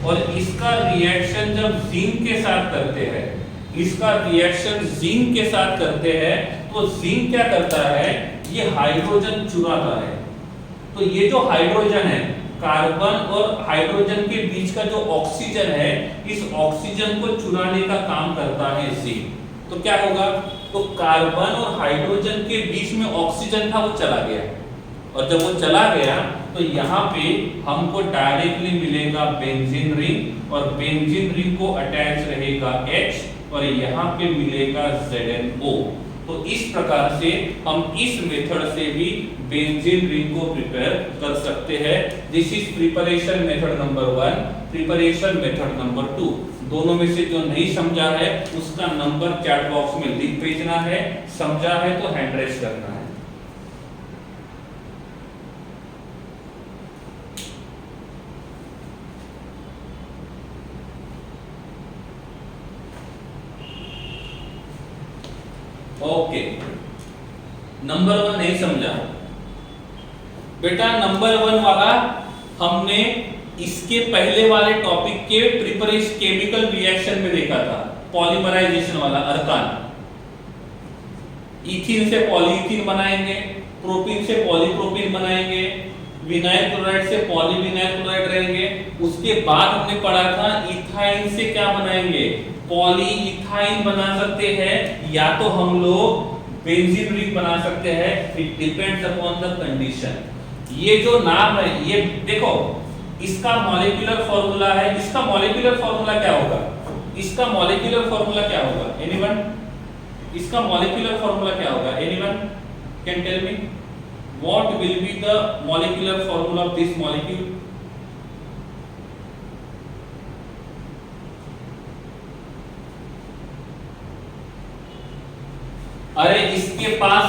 और इसका रिएक्शन जब जिंक के साथ करते हैं, इसका रिएक्शन जिंक के साथ करते हैं तो जिंक क्या करता है, ये हाइड्रोजन चुराता है। तो ये जो हाइड्रोजन है, कार्बन और हाइड्रोजन के बीच का जो ऑक्सीजन है, इस ऑक्सीजन को चुराने का काम करता है जिंक। तो क्या होगा, तो कार्बन और हाइड्रोजन के बीच में ऑक्सीजन था वो चला गया और जब वो चला गया तो यहाँ पे हमको डायरेक्टली मिलेगा बेंजीन रिंग और बेंजीन रिंग को अटैच रहेगा H और यहाँ पे मिलेगा ZnO। तो इस प्रकार से हम इस मेथड से भी बेंजीन रिंग को प्रिपेयर कर सकते हैं। This is preparation method number 1, preparation method number 2। दोनों में से जो नहीं समझा है उसका नंबर चैट बॉक्स में लिख भेजना है, समझा है तो हैंड रेस करना है। ओके, नंबर 1 नहीं समझा बेटा। नंबर 1 वाला हमने इसके पहले वाले टॉपिक के प्रिपरेशन केमिकल रिएक्शन में देखा था, पॉलीमराइजेशन वाला अर्कान। इथीन से पॉलीइथीन बनाएंगे, प्रोपीन से पॉलीप्रोपीन बनाएंगे, विनाइल क्लोराइड से पॉलीविनाइल क्लोराइड रहेंगे। उसके बाद हमने पढ़ा था इथाइन से क्या बनाएंगे, पॉलीइथाइन बना सकते हैं, या तो हम लोग बेंजीन रिंग बना सकते हैं, it depends upon the condition. ये जो नाम है, ये देखो इसका मॉलिक्यूलर फार्मूला है, इसका मॉलिक्यूलर फार्मूला क्या होगा, इसका मॉलिक्यूलर फार्मूला क्या होगा, एनीवन, इसका मॉलिक्यूलर फार्मूला क्या होगा, anyone can tell me what will be the molecular formula of this molecule? अरे इसके पास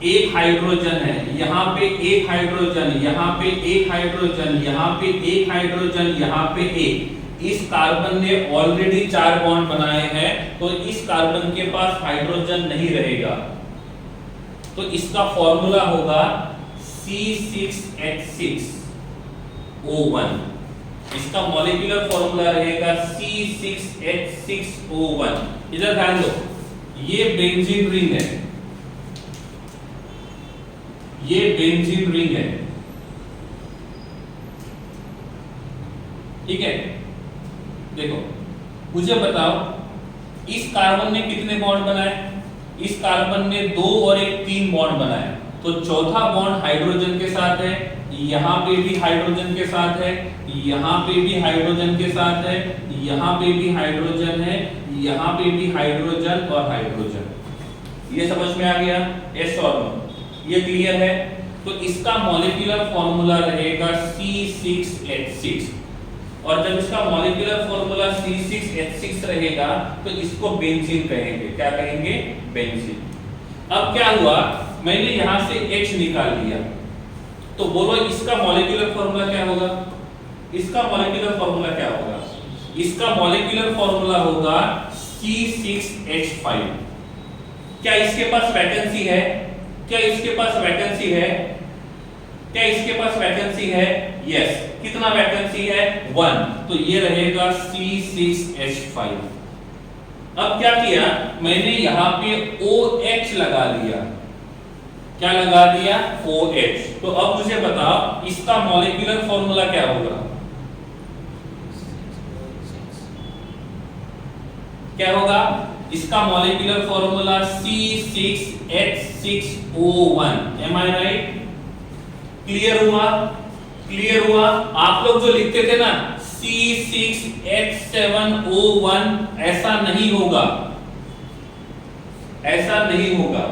एक हाइड्रोजन है, यहाँ पे एक हाइड्रोजन, यहाँ पे एक हाइड्रोजन, यहाँ पे एक हाइड्रोजन, यहाँ पे एक। इस कार्बन ने ऑलरेडी 4 बॉन्ड बनाए हैं, तो इस कार्बन के पास हाइड्रोजन नहीं रहेगा, तो इसका फॉर्मूला होगा C6H6O1। इसका मॉलिक्यूलर फॉर्मूला रहेगा C6H6O1। इधर ध्यान दो, ये बेंजीन रिंग है, ये बेंजीन रिंग है, ठीक है। देखो मुझे बताओ इस कार्बन ने कितने बॉन्ड बनाए, इस कार्बन ने 2 और 1 3 बॉन्ड बनाए, तो चौथा बॉन्ड हाइड्रोजन के साथ है, यहाँ पे भी हाइड्रोजन के साथ है, यहाँ पे भी हाइड्रोजन के साथ है, यहाँ पे भी हाइड्रोजन है, यहाँ पे भी हाइड्रोजन और हाइड्रोजन। ये समझ में आ गया, यस और नो, ये क्लियर है। तो इसका मॉलिक्यूलर फॉर्मूला रहेगा C6H6, और जब इसका मॉलिक्यूलर फॉर्मूला C6H6 रहेगा तो इसको बेंजीन कहेंगे। क्या कहेंगे? बेंजीन। अब क्या हुआ, मैंने यहां से H निकाल लिया, तो बोलो इसका मॉलिक्यूलर फॉर्मूला क्या होगा, इसका मॉलिक्यूलर फॉर्मूला क्या होगा, इसका मॉलिक्यूलर फॉर्मूला होगा C6H5। क्या इसके पास वैकेंसी है, क्या इसके पास वैकेंसी है, क्या इसके पास वैकेंसी है, यस। कितना वैकेंसी है? 1, तो ये रहेगा C6H5। अब क्या किया, मैंने यहां पे OH लगा दिया, क्या लगा दिया? OH। तो अब मुझे बताओ इसका मॉलिक्यूलर फॉर्मूला क्या होगा, क्या होगा? इसका मॉलिक्यूलर फॉर्मूला C6H6O1। एम आई राइट? क्लियर हुआ? क्लियर हुआ? आप लोग जो लिखते थे ना C6H7O1, ऐसा नहीं होगा, ऐसा नहीं होगा।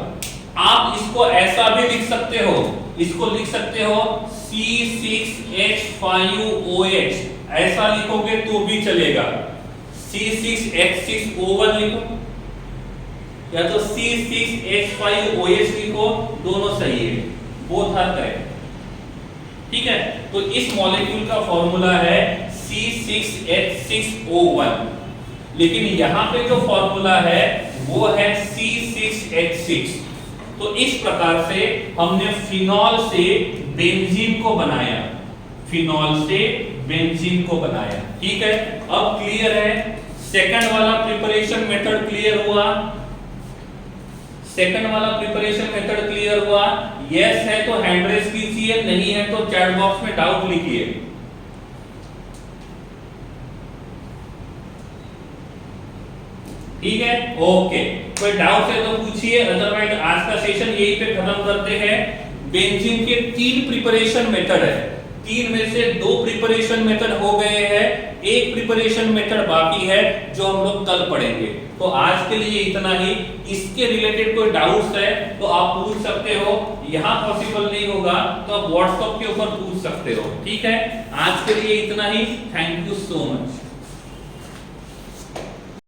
आप इसको ऐसा भी लिख सकते हो, इसको लिख सकते हो C6H5OH, ऐसा लिखोगे तो भी चलेगा। C6H6O1 लिखो या तो C6H5OH लिखो, दोनों सही है, बोथ आर करेक्ट, ठीक है। तो इस मॉलिक्यूल का फॉर्मूला है C6H6O1, लेकिन यहां पे जो फॉर्मूला है वो है C6H6। तो इस प्रकार से हमने फिनॉल से बेंजीन को बनाया, फिनॉल से बेंजीन को बनाया, ठीक है। अब क्लियर है, सेकंड वाला प्रिपरेशन मेथड क्लियर हुआ, सेकंड वाला प्रिपरेशन मेथड क्लियर हुआ। यस है तो हैंड रेज कीजिए, नहीं है तो चैट बॉक्स में डाउट लिखिए। ठीक है, ओके। कोई डाउट है तो पूछिए, अदरवाइज आज का सेशन यही पे खत्म करते हैं। बेंजीन के 3 प्रिपरेशन मेथड है, 3 में से 2 प्रिपरेशन मेथड हो गए हैं, 1 प्रिपरेशन मेथड बाकी है जो हम लोग कल पढ़ेंगे। तो आज के लिए इतना ही। इसके रिलेटेड कोई डाउट्स है तो आप पूछ सकते हो, यहाँ पॉसिबल नहीं होगा तो आप व्हाट्सएप के ऊपर पूछ सकते हो, ठीक है। आज के लिए इतना ही, थैंक यू सो मच।